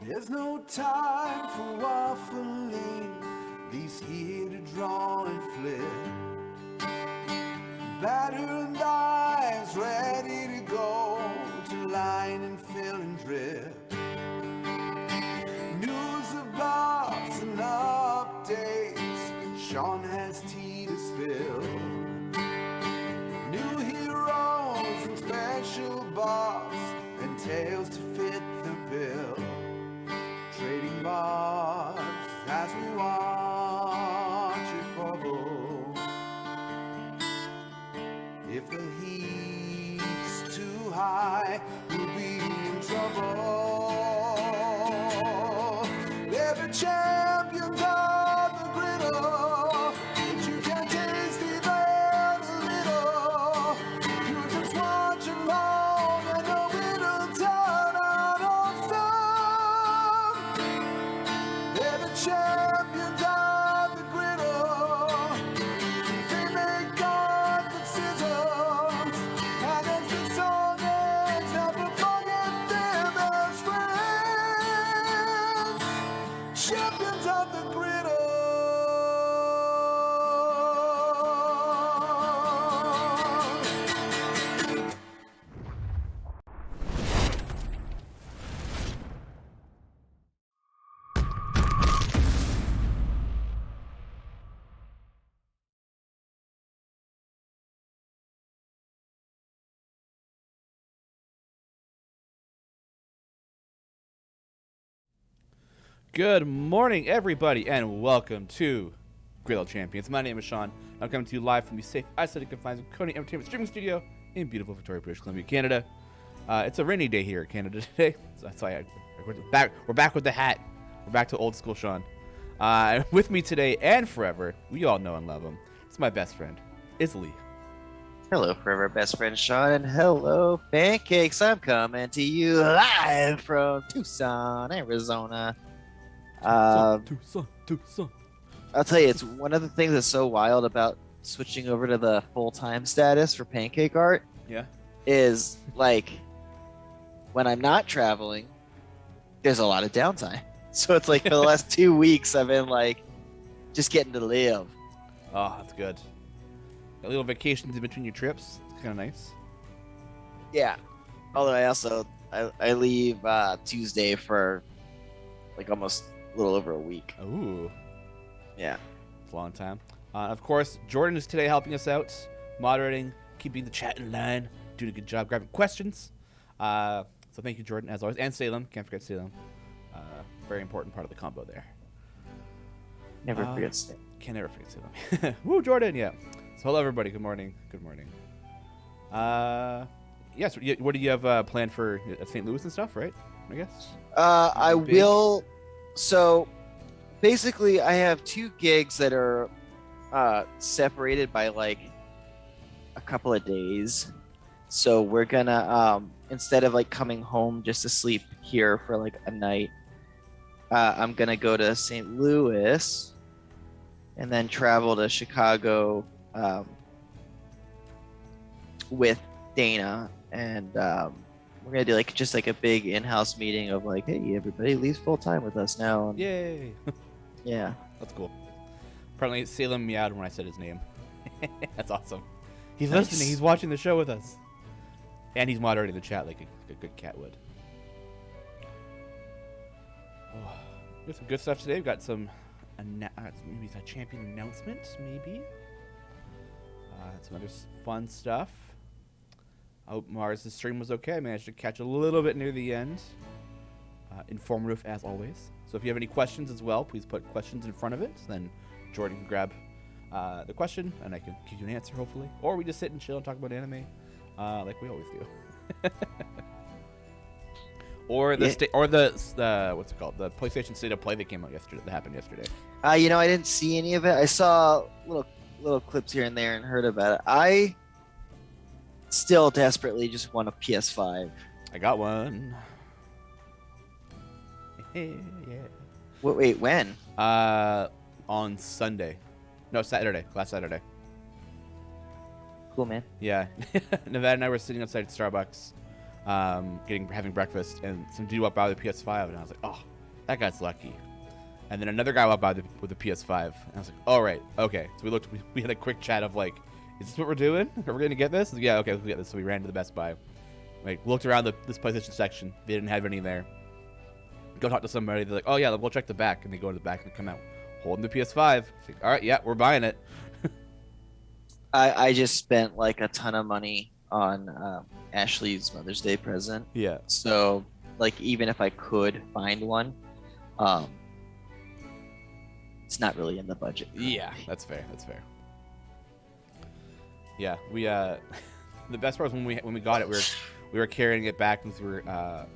There's no time for waffling, these here to draw and flip. Battered eyes ready to go to line and fill and drip. News of blogs and updates, Sean has tea to spill. New heroes and special boss and tales to fit the bill. Trading bars as we watch it bubble. If the heat's too high, we'll be in trouble. Every champion's of the griddle, but you can taste it a little. You just watch along and the winner turn out awesome. They're the champions of the griddle. They make God with scissors, and as the song ends, never forget their best friends. Champions of the griddle. Good morning, everybody, and welcome to Griddle Champions. My name is Sean. I'm coming to you live from the safe, isolated confines of Coney Entertainment Streaming Studio in beautiful Victoria, British Columbia, Canada. It's a rainy day here in Canada today, so that's why we're back with the hat. We're back to old school Sean. With me today and forever, we all know and love him. It's my best friend, Lee. Hello, forever best friend Sean, and hello, pancakes. I'm coming to you live from Tucson, Arizona. Tucson. I'll tell you, it's one of the things that's so wild about switching over to the full-time status for pancake art. Yeah. Is like when I'm not traveling, there's a lot of downtime. So it's like for the last 2 weeks, I've been like just getting to live. Oh, that's good. Got little vacations in between your trips. It's kind of nice. Yeah. Although I leave Tuesday for like almost a little over a week. Ooh. Yeah. It's a long time. Of course, Jordan is today helping us out, moderating, keeping the chat in line, doing a good job grabbing questions. So thank you, Jordan, as always. And Salem. Can't forget Salem. Very important part of the combo there. Never forget Salem. Can never forget Salem. Woo, Jordan, yeah. So hello, everybody. Good morning. Good morning. Yes, what do you have planned for St. Louis and stuff, right? I guess. I will. So basically, I have 2 gigs that are separated by like a couple of days. So we're gonna instead of like coming home just to sleep here for like a night, I'm gonna go to St. Louis and then travel to Chicago with Dana, and we're gonna do like just like a big in-house meeting of like, hey, everybody leaves full time with us now. And, Yay! yeah, That's cool. Apparently, Salem meowed when I said his name. That's awesome. He's Nice. listening. He's watching the show with us, and he's moderating the chat like a good cat would. Oh, we got some good stuff today. We've got some maybe a champion announcement, maybe. Some other fun stuff. I hope Mars' stream was okay. I managed to catch a little bit near the end. Informative as always. So if you have any questions as well, please put questions in front of it. Then Jordan can grab the question and I can give you an answer, hopefully. Or we just sit and chill and talk about anime, like we always do. Or the what's it called? The PlayStation State of Play that came out yesterday. That happened yesterday. I didn't see any of it. I saw little clips here and there and heard about it. I still desperately just want a PS5. I got one. Yeah. Wait, when? On Sunday. No, Saturday. Last Saturday. Cool, man. Yeah. Nevada and I were sitting outside Starbucks. having breakfast, and some dude walked by with a PS5, and I was like, oh, that guy's lucky. And then another guy walked by with a PS5, and I was like, all right, okay. So we had a quick chat of like, is this what we're doing? Are we gonna get this? Yeah, okay, let's get this. So we ran to the Best Buy, like looked around this PlayStation section. They didn't have any there. Go talk to somebody. They're like, oh yeah, we'll check the back, and they go to the back and come out holding the PS5. It's like, all right, yeah, we're buying it. I just spent like a ton of money on Ashley's Mother's Day present. Yeah. So like even if I could find one, it's not really in the budget. Yeah, that's fair. That's fair. Yeah, we the best part was when we got it, we were carrying it back because we had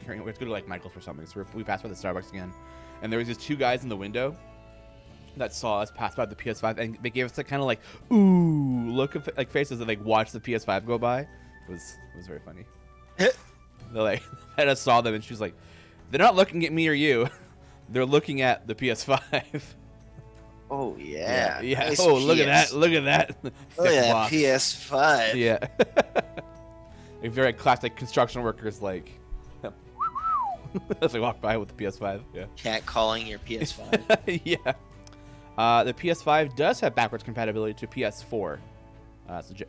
to go to like Michael's for something. So we passed by the Starbucks again, and there was just two guys in the window that saw us pass by the PS5, and they gave us that kind of like ooh look of like faces that like watched the PS5 go by. It was very funny. They like I just saw them, and she was like, they're not looking at me or you. They're looking at the PS5. Oh yeah. Yeah. Nice Oh, look at that. Look at that. Oh yeah, PS5. Yeah. Like very classic construction workers like as they walk by with the PS5. Yeah. Cat calling your PS5. Yeah. The PS5 does have backwards compatibility to PS4.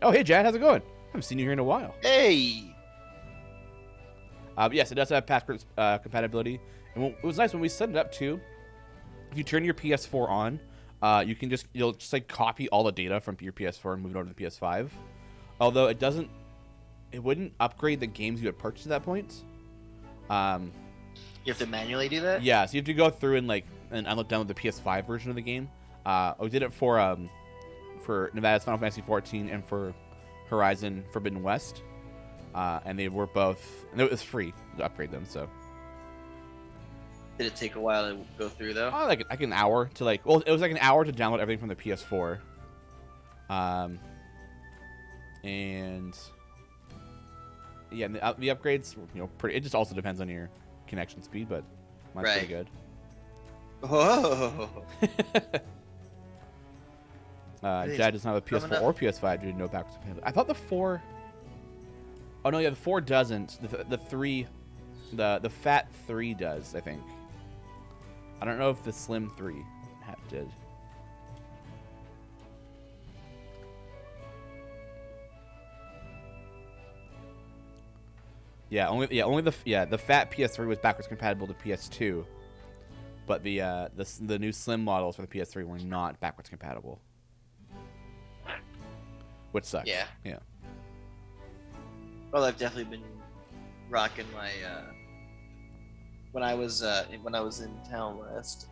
Oh, hey, Jad, how's it going? I haven't seen you here in a while. Hey. Yes, it does have backwards compatibility. And it was nice when we set it up too. If you turn your PS4 on, you'll just like copy all the data from your PS4 and move it over to the PS5. Although it wouldn't upgrade the games you had purchased at that point. You have to manually do that? Yeah, so you have to go through and download the PS5 version of the game. We did it for Nevada's Final Fantasy 14 and for Horizon Forbidden West. And they were both, and it was free to upgrade them, so. Did it take a while to go through though? Like an hour to it was like an hour to download everything from the PS4. And yeah, the upgrades, it just also depends on your connection speed, but mine's pretty good. Oh. Jad doesn't have a PS4 or PS5 due to no backwards compatibility. I thought the 4. Oh no, yeah, the 4 doesn't. The 3, the Fat 3 does, I think. I don't know if the Slim 3 did. Only the Fat PS3 was backwards compatible to PS2, but the new Slim models for the PS3 were not backwards compatible, which sucks. Yeah. Yeah. Well, I've definitely been rocking my when I was in Town West.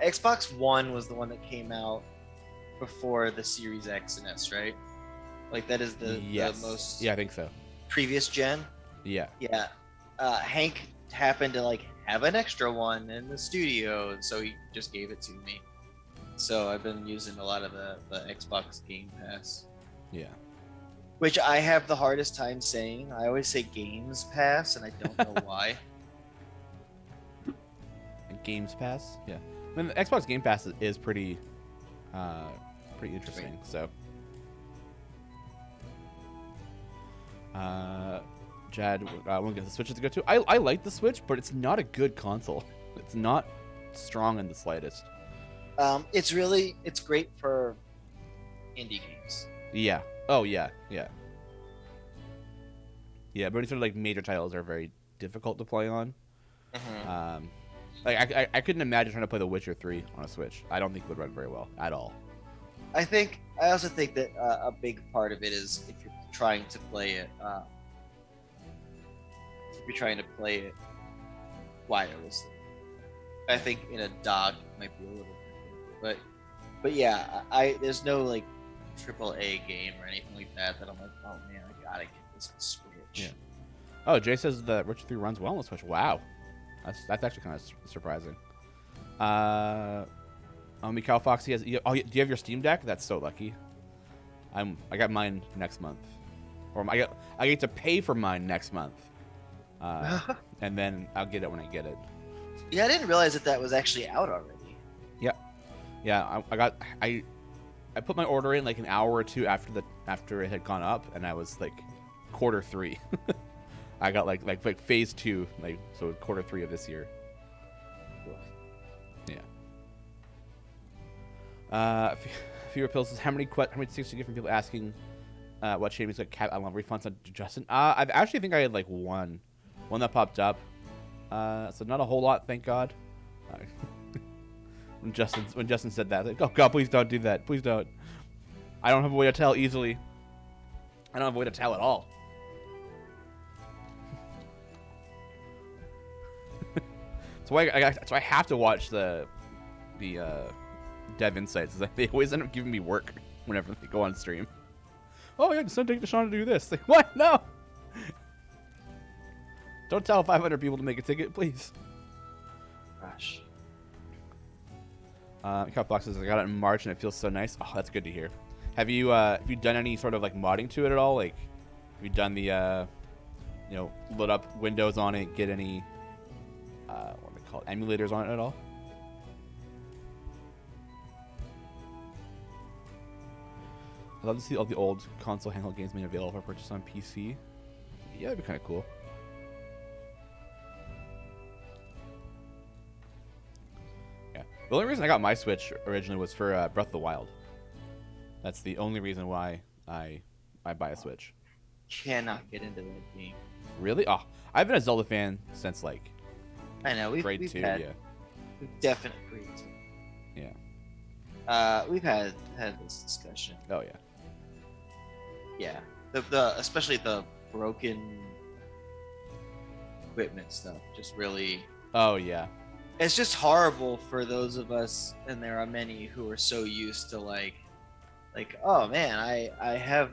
Xbox One was the one that came out before the Series X and S, right? Like that is the most I think so. previous gen. Yeah. Yeah. Hank happened to like have an extra one in the studio, and so he just gave it to me. So I've been using a lot of the Xbox Game Pass. Yeah. Which I have the hardest time saying. I always say Games Pass, and I don't know why. Games Pass? Yeah. I mean, the Xbox Game Pass is pretty interesting, so. Jad, we'll get the Switch to go to. I like the Switch, but it's not a good console. It's not strong in the slightest. It's great for indie games. Yeah. Oh yeah. Yeah. Yeah, but any sort of like major titles are very difficult to play on. Mm-hmm. Like I couldn't imagine trying to play The Witcher 3 on a Switch. I don't think it would run very well at all. I also think that a big part of it is if you're trying to play it, wirelessly. I think in a dock might be a little different, but yeah, there's no like AAA game or anything like that I'm like, oh man, I gotta get this on Switch. Yeah. Oh, Jay says that Witcher 3 runs well on the Switch. Wow, that's actually kind of surprising. Mikhail Foxy has. Do you have your Steam Deck? That's so lucky. I got mine next month, or I get to pay for mine next month, and then I'll get it when I get it. Yeah, I didn't realize that was actually out already. Yeah, I I put my order in like an hour or two after it had gone up, and I was like Q3. I got like phase 2, like so Q3 of this year. Yeah. Fewer pills says how many tickets do you get from people asking what champions like cap? I love refunds on Justin. I actually think I had like one that popped up. So not a whole lot, thank God. When Justin said that, like, oh God, please don't do that. Please don't. I don't have a way to tell easily. I don't have a way to tell at all. So I have to watch the Dev Insights. They always end up giving me work whenever they go on stream. Oh yeah, just take Deshaun to do this. Like, what? No. Don't tell 500 people to make a ticket, please. Gosh. Cupbox says I got it in March and it feels so nice. Oh, that's good to hear. Have you done any sort of like modding to it at all? Like, have you done the load up Windows on it, get any what are they called, emulators on it at all? I'd love to see all the old console handheld games made available for purchase on PC. Yeah, that'd be kind of cool. Yeah. The only reason I got my Switch originally was for Breath of the Wild. That's the only reason why I buy a Switch. Cannot get into that game. Really? Oh, I've been a Zelda fan since like I know we've grade 2. had, Yeah. We've definitely grade 2. Yeah. We've had this discussion. Oh yeah. Yeah, the especially the broken equipment stuff just really. Oh yeah. It's just horrible for those of us, and there are many who are so used to like, oh man, I have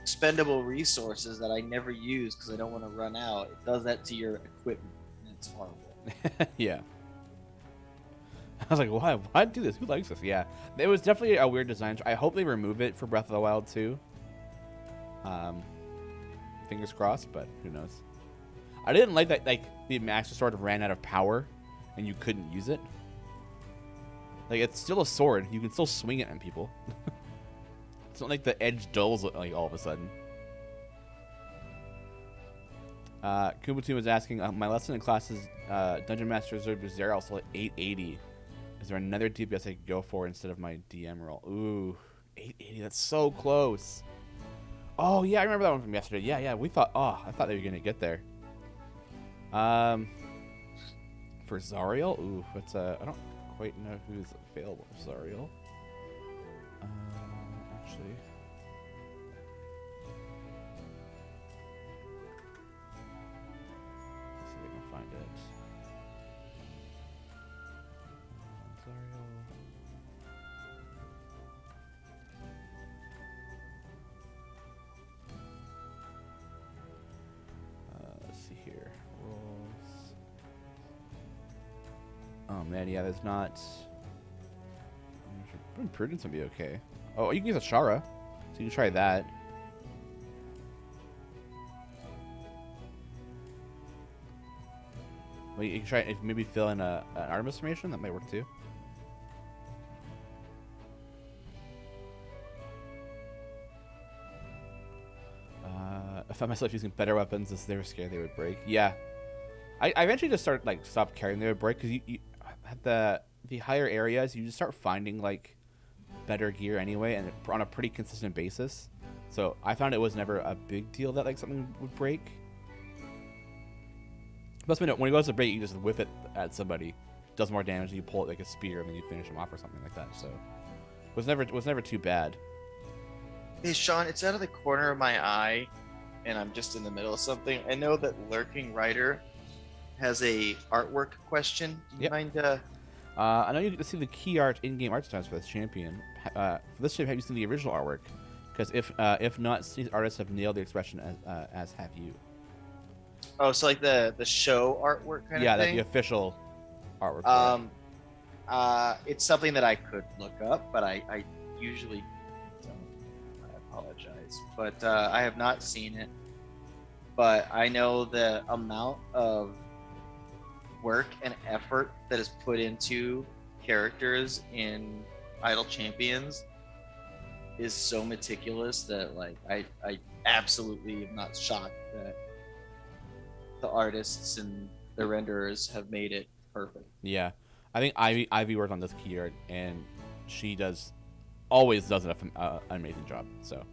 expendable resources that I never use because I don't want to run out. It does that to your equipment, and it's horrible. Yeah. I was like, why do this? Who likes this? Yeah. It was definitely a weird design. I hope they remove it for Breath of the Wild 2. Fingers crossed, but who knows. I didn't like that, like, the Master Sword ran out of power and you couldn't use it. Like, it's still a sword. You can still swing it on people. It's not like the edge dulls, like, all of a sudden. Kubutu was asking, my lesson in class is Dungeon Master Reserve Zero, also at 880. Is there another DPS I could go for instead of my DM roll? Ooh, 880, that's so close. Oh, yeah, I remember that one from yesterday. Yeah, I thought they were going to get there. For Zariel? Ooh, it's I don't quite know who's available for Zariel. Actually... let's see if I can find it. Zariel... let's see here. Rolls. Oh man, yeah, there's not. Prudence would be okay. Oh, you can use a Shara, so you can try that. Well, you can try maybe fill in an Artemis formation. That might work too. I found myself using better weapons as they were scared they would break. Yeah, I eventually just stopped caring they would break because you at the higher areas you just start finding like better gear anyway, and on a pretty consistent basis. So I found it was never a big deal that like something would break. Plus, when it goes to break, you just whip it at somebody, does more damage, and you pull it like a spear, and then you finish them off or something like that. So it was never too bad. Hey Sean, it's out of the corner of my eye, and I'm just in the middle of something. I know that Lurking Rider has a artwork question. Do you mind? I know you get to see the key art in-game art styles for this champion. For this champion, have you seen the original artwork? Because if not, these artists have nailed the expression as have you. Oh, so like the show artwork kind of thing? Yeah, like the official artwork. It's something that I could look up, but I usually don't. I apologize. But I have not seen it. But I know the amount of work and effort that is put into characters in Idle Champions is so meticulous that like I absolutely am not shocked that the artists and the renderers have made it perfect. Yeah, I think Ivy worked on this key art, and she always does an amazing job. So,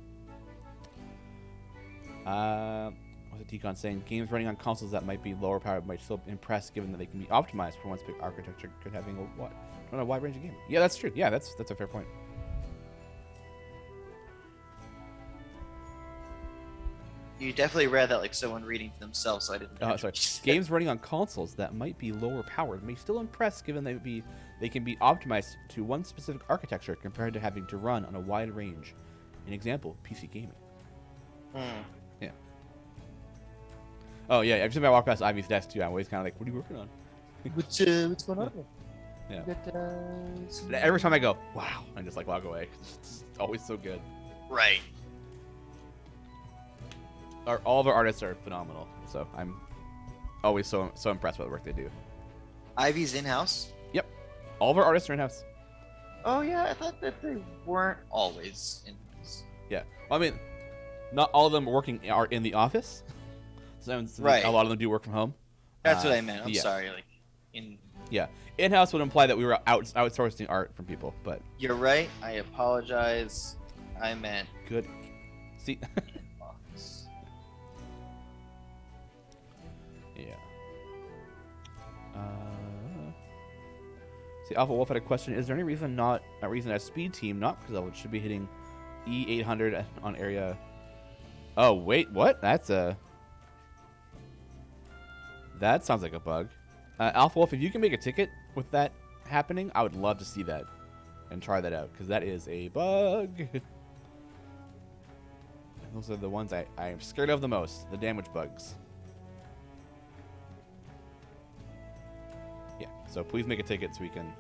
what's the T-Con saying? Games running on consoles that might be lower powered might still impress, given that they can be optimized for one specific architecture, could having a wide range of gaming. Yeah, that's true. Yeah, that's a fair point. You definitely read that like someone reading to themselves, so I didn't. Sorry. Games running on consoles that might be lower powered may still impress, given they can be optimized to one specific architecture compared to having to run on a wide range. An example: PC gaming. Yeah. Oh yeah. Every time I walk past Ivy's desk too, I'm always kind of like, "What are you working on?" What's going on? Yeah. Got, Every time I go, "Wow," I just like walk away. It's always so good. Right. All of our artists are phenomenal, so I'm always so impressed by the work they do. Ivy's in house. Yep, all of our artists are in house. Oh yeah, I thought that they weren't always in house. Yeah, well, I mean, not all of them are in the office. Sometimes Right. A lot of them do work from home. That's what I meant. I'm yeah. sorry. Like in. Yeah, in house would imply that we were outsourcing art from people, but You're right. I apologize. I meant good. See. in-box. Yeah. See, Alpha Wolf had a question. Is there any reason a speed team not because it should be hitting E800 on area? Oh wait, what? That sounds like a bug. Alpha Wolf, if you can make a ticket with that happening, I would love to see that and try that out because that is a bug. And those are the ones I am scared of the most, the damage bugs. Yeah, so please make a ticket so we can.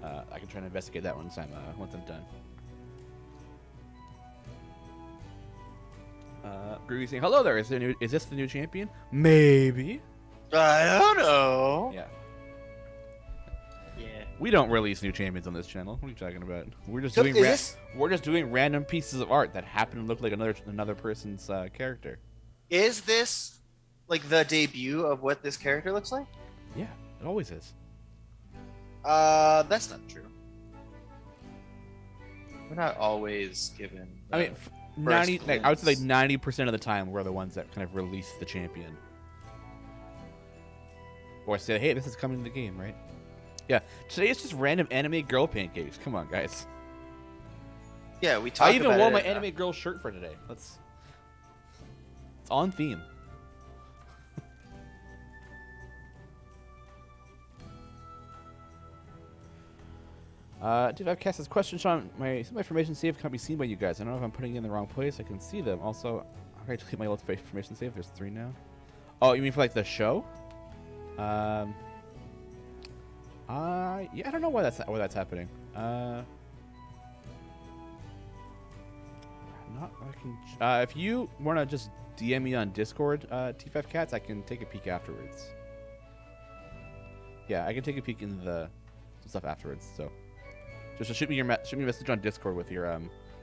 I can try and investigate that once I'm done. Groovy saying, "Hello there. Is this the new champion? Maybe. I don't know. Yeah. Yeah. We don't release new champions on this channel. What are you talking about? We're just So doing is this- we're just doing random pieces of art that happen to look like another person's character. Is this like the debut of what this character looks like? Yeah, it always is. That's not true. We're not always given. I mean, 90. I would say like 90% of the time we're the ones that kind of release the champion, or say, "Hey, this is coming to the game, right?" Yeah. Today it's just random anime girl pancakes. Come on, guys. Yeah, we talked. I even about wore it my at, anime girl shirt for today. It's on theme. Did I cast this question, Sean? My information save can't be seen by you guys. I don't know if I'm putting it in the wrong place. I can see them. Also, I'm going to delete my old information save. There's 3 now. Oh, you mean for like the show? Yeah, I don't know why that's happening. Not I can. If you want to just DM me on Discord, T5 Cats, I can take a peek afterwards. Yeah, I can take a peek in the stuff afterwards. So, just shoot me a message on Discord with your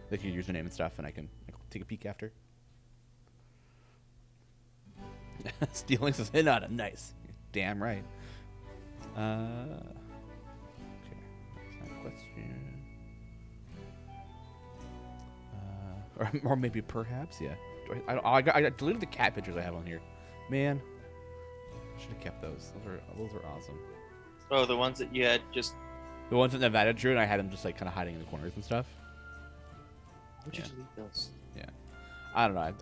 like your username and stuff, and I can take a peek after. Stealing says, "Not nice." Damn right. Okay. Next question. Or maybe perhaps, yeah. I deleted the cat pictures I have on here. Man, should have kept those. Those are awesome. Oh, the ones that you had just. The ones that Nevada drew, and I had them just like kind of hiding in the corners and stuff. Would you delete those? Yeah, I don't know.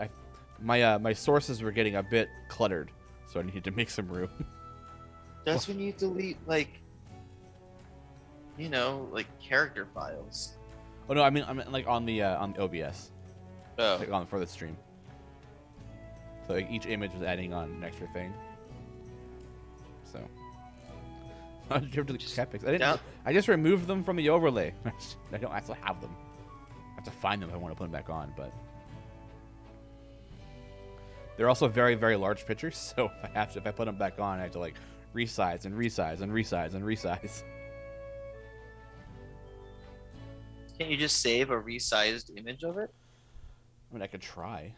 My sources were getting a bit cluttered, so I needed to make some room. That's when you delete like character files. Oh no, I mean like on the OBS, Oh. like for the stream. So like each image was adding on an extra thing. So I did you have to delete cat pics? I just removed them from the overlay. I don't actually have them. I have to find them if I want to put them back on, but they're also very, very large pictures. So if I put them back on, I have to like resize and resize and resize and resize. Can't you just save a resized image of it? I mean, I could try.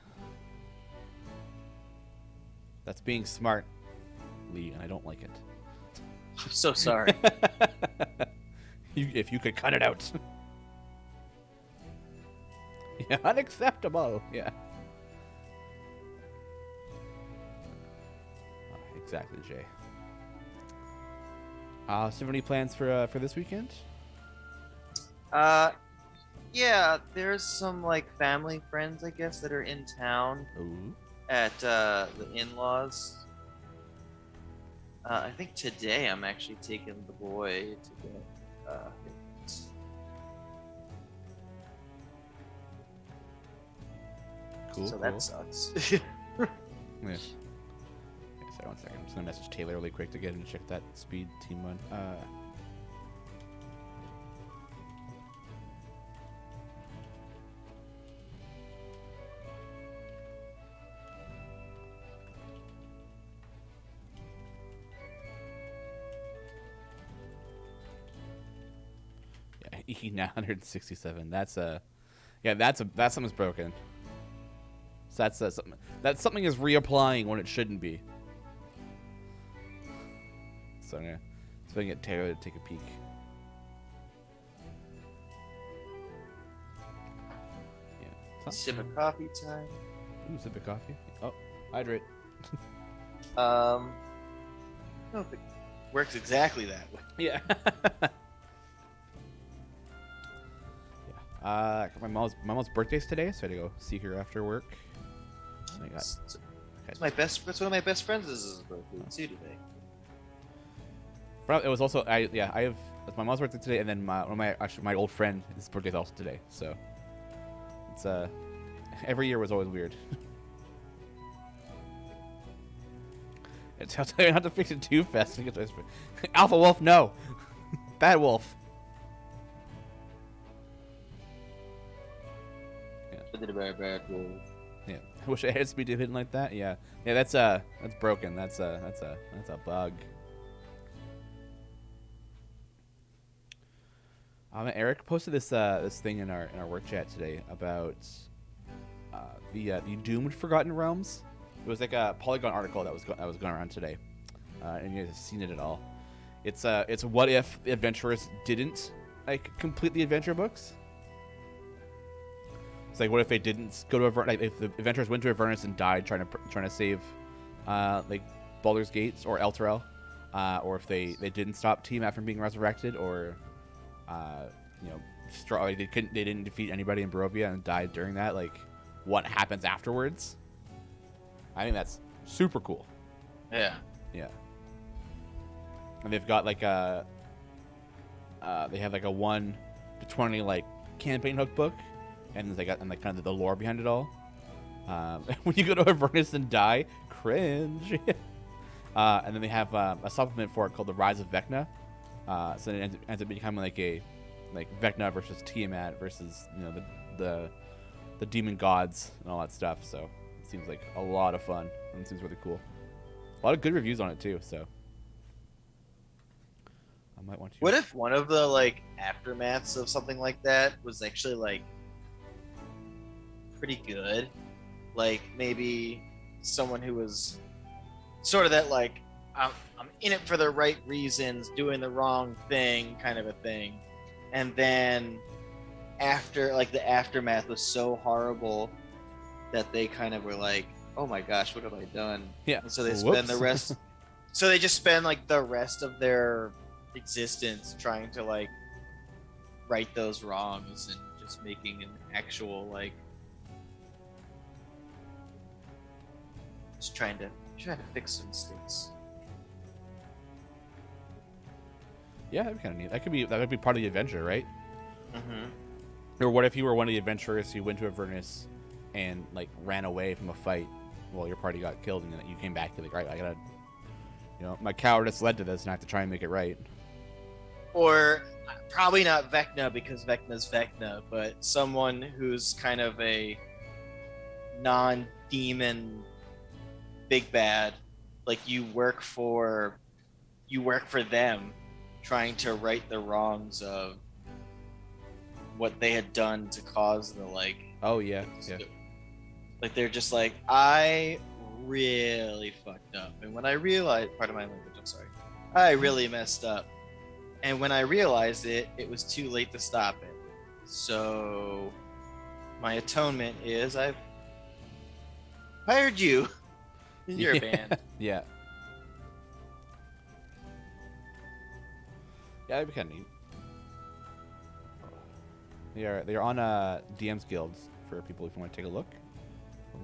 That's being smart, Lee, and I don't like it. I'm so sorry. If you could cut it out. Yeah, unacceptable. Yeah. Exactly, Jay. So you have any plans for this weekend? Yeah, there's some like family friends, I guess, that are in town Ooh. at the in-laws. I think today I'm actually taking the boy to get Cool. so cool. that sucks. Yeah. Okay, sorry, 1 second. I'm just gonna message Taylor really quick to get him to check that speed team one. Yeah, E967. That's something's broken. So that's something is reapplying when it shouldn't be. So I'm gonna see if I can get Taylor to take a peek. Yeah. Sip of coffee time. Ooh, sip of coffee. Oh, hydrate. I don't know if it works exactly that way. Yeah. My mom's birthday's today, so I had to go see her after work. And I got It's one of my best friends' birthday. It's you today. It was also I have it's my mom's birthday today, and then my old friend, his birthday's also today. So it's every year was always weird. I'll tell you not to fix it too fast. Alpha Wolf, no. Bad Wolf. I did a very bad wolf. Yeah, I wish I had speed to hitting like that. Yeah, that's broken. That's a bug. Eric posted this thing in our work chat today about the Doomed Forgotten Realms. It was like a Polygon article that was going around today, and you guys have seen it at all. It's what if the adventurers didn't like complete the adventure books. It's like, what if they didn't go to if the adventurers went to Avernus and died trying to save, like Baldur's Gates or Elturel, or if they didn't stop Tiamat from being resurrected, or, they didn't defeat anybody in Barovia and died during that. Like, what happens afterwards? I think that's super cool. Yeah. Yeah. And they've got like they have like a 1 to 20 like campaign hook book. And they got kind of the lore behind it all. When you go to Avernus and die, cringe. And then they have a supplement for it called the Rise of Vecna. So it ends up becoming like Vecna versus Tiamat versus the demon gods and all that stuff. So it seems like a lot of fun and it seems really cool. A lot of good reviews on it too. So I might want to. What if one of the like aftermaths of something like that was actually like pretty good, like maybe someone who was sort of that like I'm in it for the right reasons, doing the wrong thing kind of a thing, and then after like the aftermath was so horrible that they kind of were like, oh my gosh, what have I done? Yeah. And so they spend the rest so they just spend like the rest of their existence trying to like right those wrongs and just making an actual like just trying to fix some mistakes. Yeah, that'd be kind of neat. That would be part of the adventure, right? Mm-hmm. Or what if you were one of the adventurers who went to Avernus and like ran away from a fight while your party got killed, and then you came back to like, right, I gotta, my cowardice led to this, and I have to try and make it right. Or probably not Vecna, because Vecna's Vecna, but someone who's kind of a non-demon big bad, like you work for them, trying to right the wrongs of what they had done to cause the like. Oh yeah, yeah. Like they're just like, I really fucked up, and when I realized, part of my language, I'm sorry, I really messed up, and when I realized it, it was too late to stop it. So my atonement is I've hired you in your band. Yeah. Yeah, that'd be kind of neat. They're on DM's guilds for people if you want to take a look.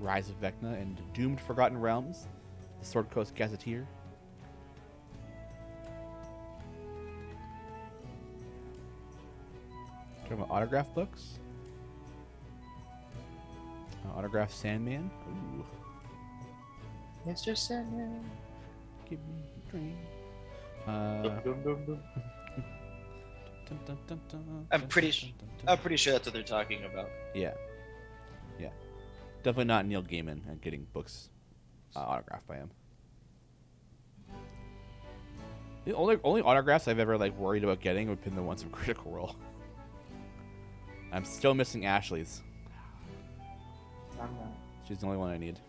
Rise of Vecna and Doomed Forgotten Realms, the Sword Coast Gazetteer. Talking about autograph books. Autograph Sandman. Ooh. Mr. Sandman. Give me a dream. Dun, dun, dun, dun, I'm dun, pretty dun, dun, dun. I'm pretty sure that's what they're talking about. Yeah. Yeah. Definitely not Neil Gaiman and getting books autographed by him. The only autographs I've ever like worried about getting would have been the ones from Critical Role. I'm still missing Ashley's. She's the only one I need.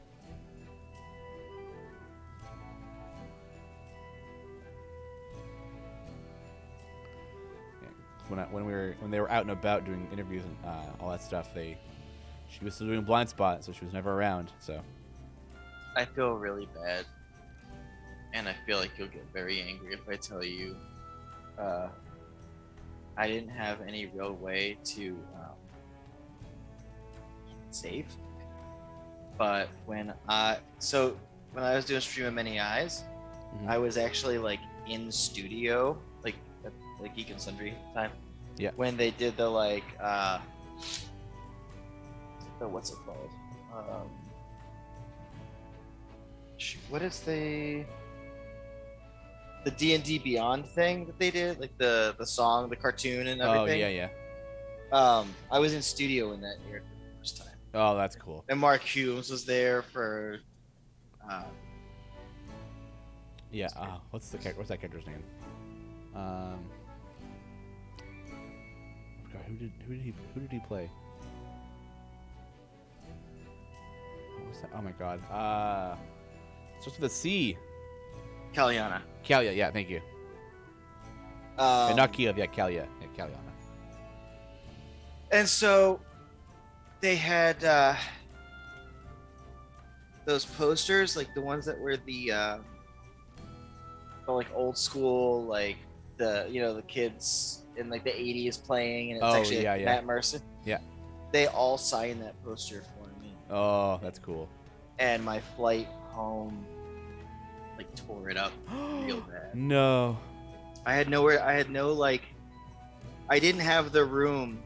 When they were out and about doing interviews and all that stuff, she was still doing Blind Spot, so she was never around. So I feel really bad, and I feel like you'll get very angry if I tell you I didn't have any real way to save. But when I was doing Stream of Many Eyes, Mhm. I was actually like in studio, like at like Geek and Sundry time. Yeah. When they did the like what's it called? What is the D&D Beyond thing that they did, like the song, the cartoon, and everything. Oh yeah. I was in studio when that aired for the first time, Oh, that's cool. and Mark Humes was there for. Yeah. What's that character's name? I forgot who did he play? What was that? Oh my god. Starts with a C. Kalyana. Kalia. Yeah. Thank you. Not Kiev. Yeah. Kalia. Yeah. Kalyana. And so they had those posters, like the ones that were the like old school, like the kids in like the 80s playing, and it's Oh, actually like yeah. Matt Mercer. Yeah. They all signed that poster for me, Oh, that's cool. and my flight home like tore it up real bad. No. I had nowhere. I had no like. I didn't have the room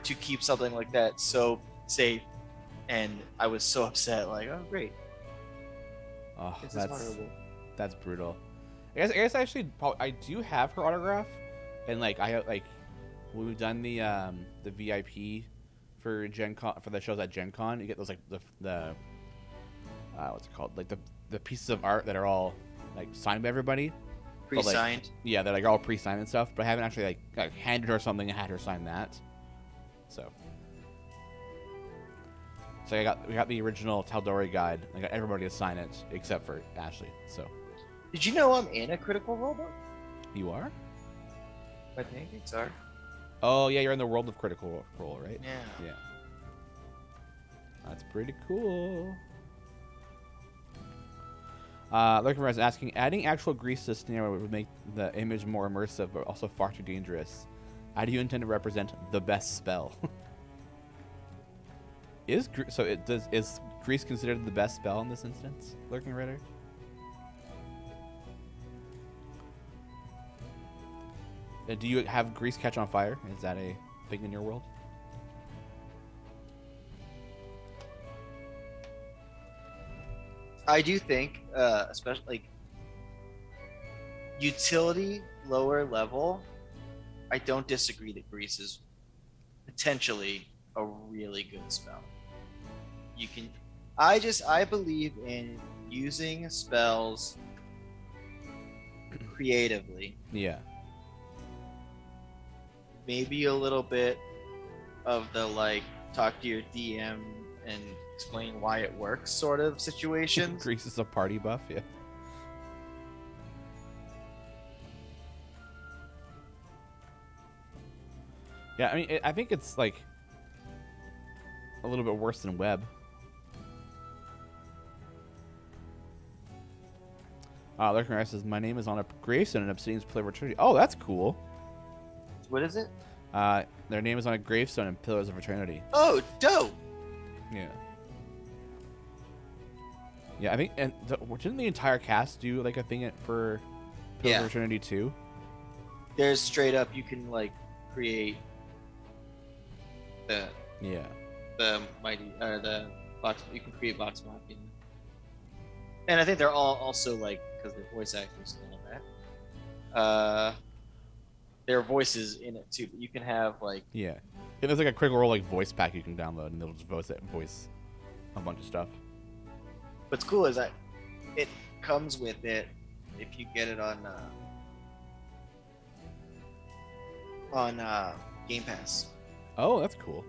to keep something like that so safe, and I was so upset. Like, oh great, Oh, this is horrible. that's brutal. I guess actually I do have her autograph, and like when we've done the VIP for Gen Con, for the shows at Gen Con, you get those like the what's it called, like the pieces of art that are all like signed by everybody. But, like, Pre-signed. yeah, they're like all pre-signed and stuff, but I haven't actually like handed her something and had her sign that. So we got the original Tal'Dorei guide. I got everybody to sign it except for Ashley. So Did you know I'm in a Critical Role book? you are? My pancakes are. Oh yeah, you're in the world of Critical Role, right? Yeah. Yeah. That's pretty cool. Looking for us asking, adding actual grease to the scenario would make the image more immersive, but also far too dangerous. How do you intend to represent the best spell? Is grease considered the best spell in this instance, Lurking Ritter? Do you have grease catch on fire? Is that a thing in your world? I do think, especially like utility lower level, I don't disagree that grease is potentially a really good spell. You can, I believe in using spells creatively. Yeah. Maybe a little bit of the like talk to your DM and explain why it works sort of situations. Grease is a party buff, yeah. Yeah, I mean, I think it's like a little bit worse than web. Lurking Rice says, my name is on a gravestone in Obsidian's Pillar of Eternity. Oh, that's cool. What is it? Their name is on a gravestone in Pillars of Eternity. Oh, dope. Yeah. Yeah, I think, and didn't the entire cast do like a thing for Pillars of Eternity too? There's straight up, you can like create the mighty or the box. You can create Vox Machina, and I think they're all also like because they're voice actors and all that. Their voices in it too, but you can have like and there's like a Critical Role like voice pack you can download, and they'll just voice a bunch of stuff. What's cool is that it comes with it if you get it on Game Pass. Oh, that's cool.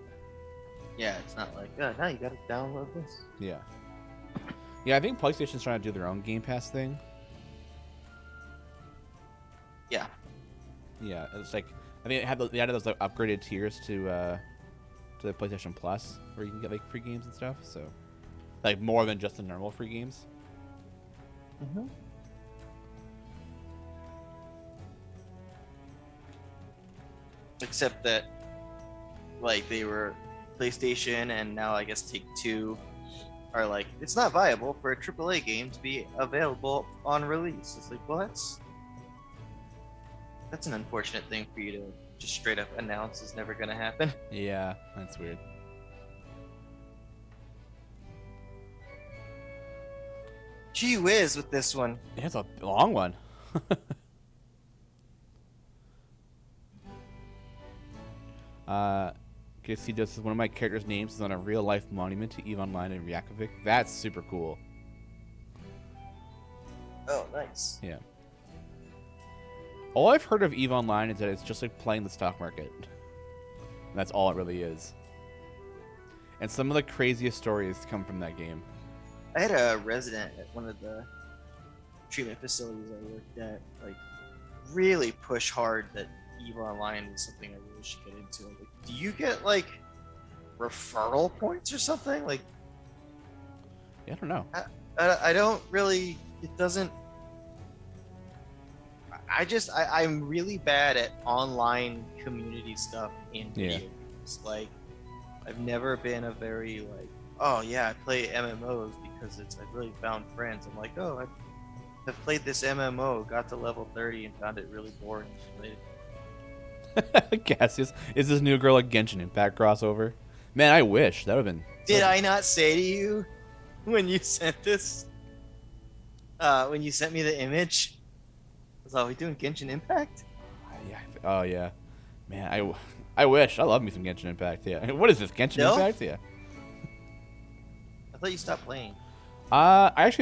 Yeah, it's not like now you gotta download this. Yeah. Yeah, I think PlayStation's trying to do their own Game Pass thing. Yeah. Yeah, it's like I think they added those like upgraded tiers to the PlayStation Plus where you can get like free games and stuff. So like more than just the normal free games. Mm-hmm. Except that, like, they were PlayStation and now I guess Take-Two are like, it's not viable for a AAA game to be available on release. It's like, well, that's an unfortunate thing for you to just straight up announce is never going to happen. Yeah, that's weird. Gee whiz with this one. It's a long one. KC does one of my characters' names is on a real life monument to EVE Online in Reykjavik. That's super cool. Oh, nice. Yeah. All I've heard of EVE Online is that it's just like playing the stock market. And that's all it really is. And some of the craziest stories come from that game. I had a resident at one of the treatment facilities I worked at, like, really push hard that EVE Online is something I really should get into. Like, do you get, like, referral points or something? Like, Yeah, I don't know. I don't really, it doesn't, I'm really bad at online community stuff in video games. Like, I've never been a very, like, oh yeah, I play MMOs because I've really found friends. I'm like, oh, I've played this MMO, got to level 30 and found it really boring. Cassius, is this new girl a Genshin Impact crossover? Man, I wish. That would have been... Did I not say to you when you sent this? When you sent me the image? I was like, are we doing Genshin Impact? Yeah. Oh, yeah. Man, I wish. I love me some Genshin Impact, yeah. What is this, Genshin Impact? Yeah. I thought you stopped playing. I got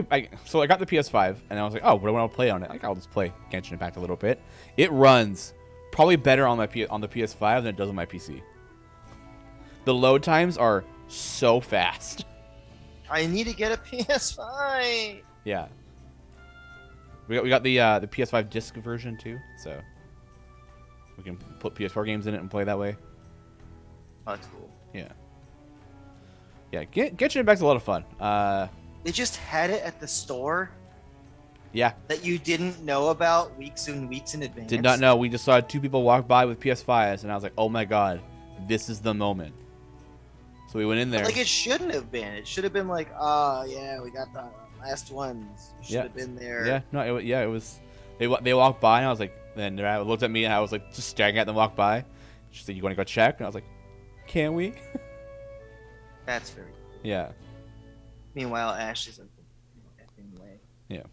the PS5, and I was like, oh, what do I want to play on it? Like, I'll just play Genshin Impact a little bit. It runs probably better on the PS5 than it does on my PC. The load times are so fast. I need to get a PS5. Yeah. We got the PS5 disc version too, so we can put PS4 games in it and play that way. Oh, that's cool. Yeah. Yeah, Genshin Impact's a lot of fun. They just had it at the store. Yeah. That you didn't know about weeks and weeks in advance. Did not know. We just saw two people walk by with PS5s, and I was like, oh my god, this is the moment. So we went in there. But, like, it shouldn't have been. It should have been like, oh yeah, we got the last ones. You should have been there. Yeah, no, it was. They walked by, and I was like, then they looked at me, and I was like, just staring at them walk by. She said, you want to go check? And I was like, can we? That's very cool. Yeah. Meanwhile, Ash is like, effing way. Yeah.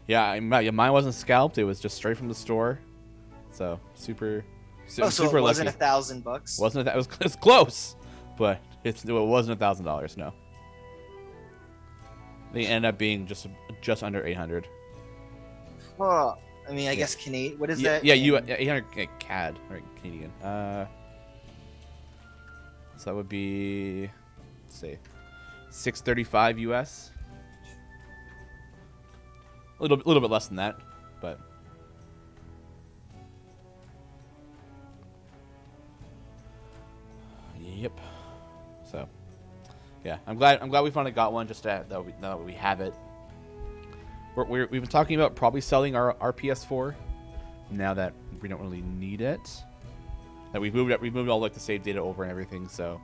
Yeah, mine wasn't scalped. It was just straight from the store. So super. So super it wasn't lucky. $1,000. Wasn't it? It was close, but it wasn't $1,000. No. They ended up being just under 800. Fuck. I mean, I guess Canadian. What is Yeah, that? yeah, 800 CAD or Canadian. So that would be, let's see, 635 US. A little bit less than that, but. Yep. So, yeah, I'm glad we finally got one. Just that we have it. We've been talking about probably selling our PS4 now that we don't really need it. That we've moved all like the save data over and everything. So,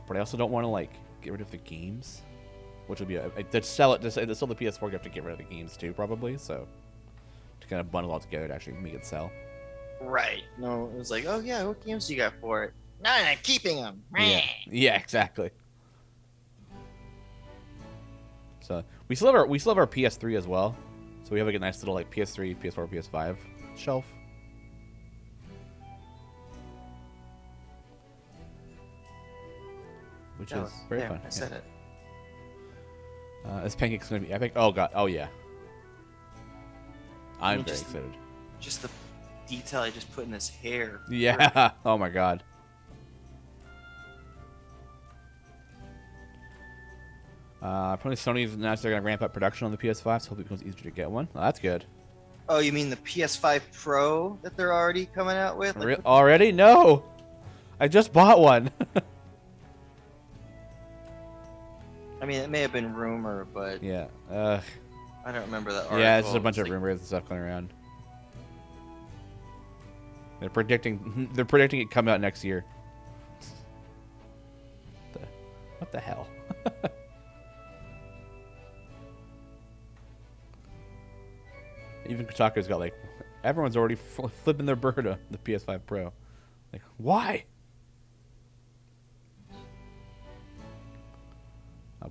but I also don't want to like get rid of the games, which would be to sell the PS4. You have to get rid of the games too, probably. So, to kind of bundle all together to actually make it sell. Right. No, it was like, oh yeah, what games do you got for it? No, I'm keeping them. Yeah, exactly. So we still have our PS3 as well. So we have like a nice little like PS3, PS4, PS5 shelf. Which is very fun. I said it. This pancake's gonna be epic. Oh god. Oh yeah. I'm very excited. Just the detail I just put in his hair. Yeah. Oh my god. Apparently Sony's announced they're gonna ramp up production on the PS5, so hope it becomes easier to get one. Well, that's good. Oh, you mean the PS5 Pro that they're already coming out with? Like, Already? No. I just bought one. I mean, it may have been rumor, but Yeah. I don't remember that article. Yeah, it's just a bunch of rumors and stuff going around. They're predicting it coming out next year. What the hell? Even Kotaku's got like everyone's already flipping their bird on the PS5 Pro. Like, why?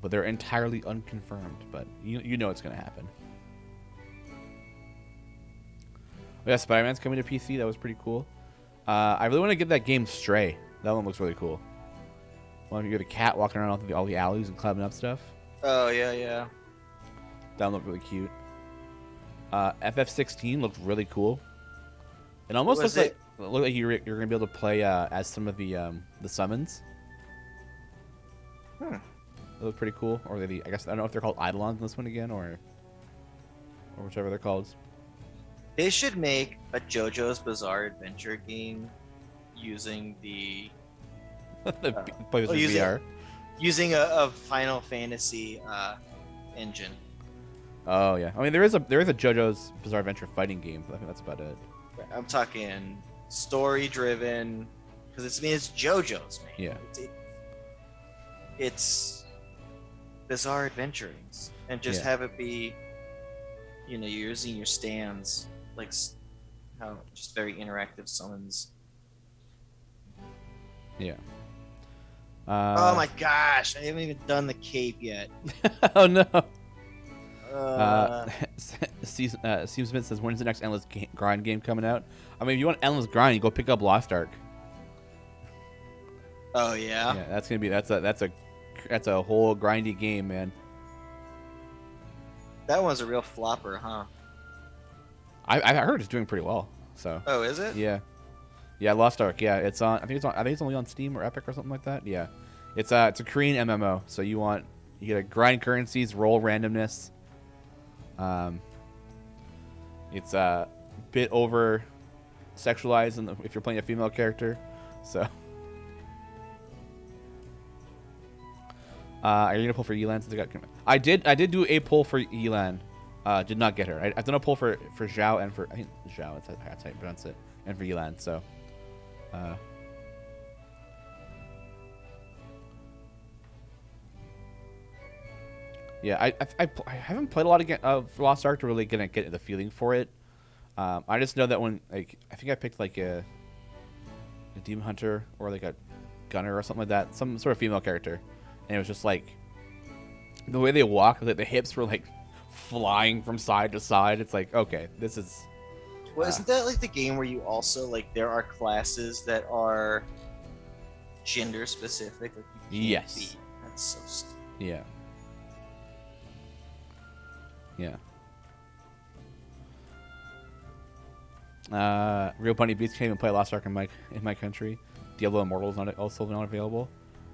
But they're entirely unconfirmed. But you know it's gonna happen. Oh, yeah, Spider-Man's coming to PC. That was pretty cool. I really want to get that game Stray. That one looks really cool. Want to get a cat walking around all the alleys and climbing up stuff. Oh yeah. That one looked really cute. FF16 looked really cool. It almost looked like you're gonna be able to play as some of the summons. It looked pretty cool. Or I guess I don't know if they're called Eidolons in this one again, or whichever they're called. They should make a JoJo's Bizarre Adventure game using the VR. Using a Final Fantasy engine. Oh yeah, I mean there is a JoJo's Bizarre Adventure fighting game, but I think that's about it. I'm talking story driven, because it's JoJo's, man. Yeah. It's Bizarre Adventurings, and just have it be, you're using your stands, like how just very interactive summons. Yeah. Oh my gosh, I haven't even done the cape yet. Oh no. Steve Smith says, "When's the next Endless Grind game coming out?" I mean, if you want Endless Grind, you go pick up Lost Ark. Oh yeah. Yeah, that's a whole grindy game, man. That one's a real flopper, huh? I heard it's doing pretty well. So. Oh, is it? Yeah. Yeah, Lost Ark. Yeah, it's on. I think it's only on Steam or Epic or something like that. Yeah, it's a Korean MMO. So you get to grind currencies, roll randomness. It's a bit over sexualized if you're playing a female character. So, are you gonna pull for Yelan since I did do a pull for Yelan. Did not get her. I've done a pull for Zhao and for I think Zhao. That's how you pronounce it. And for Yelan. So, yeah, I haven't played a lot of Lost Ark to really get the feeling for it. I just know that when I think I picked like a demon hunter or like a gunner or something like that, some sort of female character, and it was just like the way they walk, like the hips were like flying from side to side. It's like, okay, this is. Well, isn't that like the game where you also there are classes that are gender specific? Like you can't be. That's so stupid. Yeah. Yeah. Real Bunny Beats can't even play Lost Ark in my country. Diablo Immortal is also not available.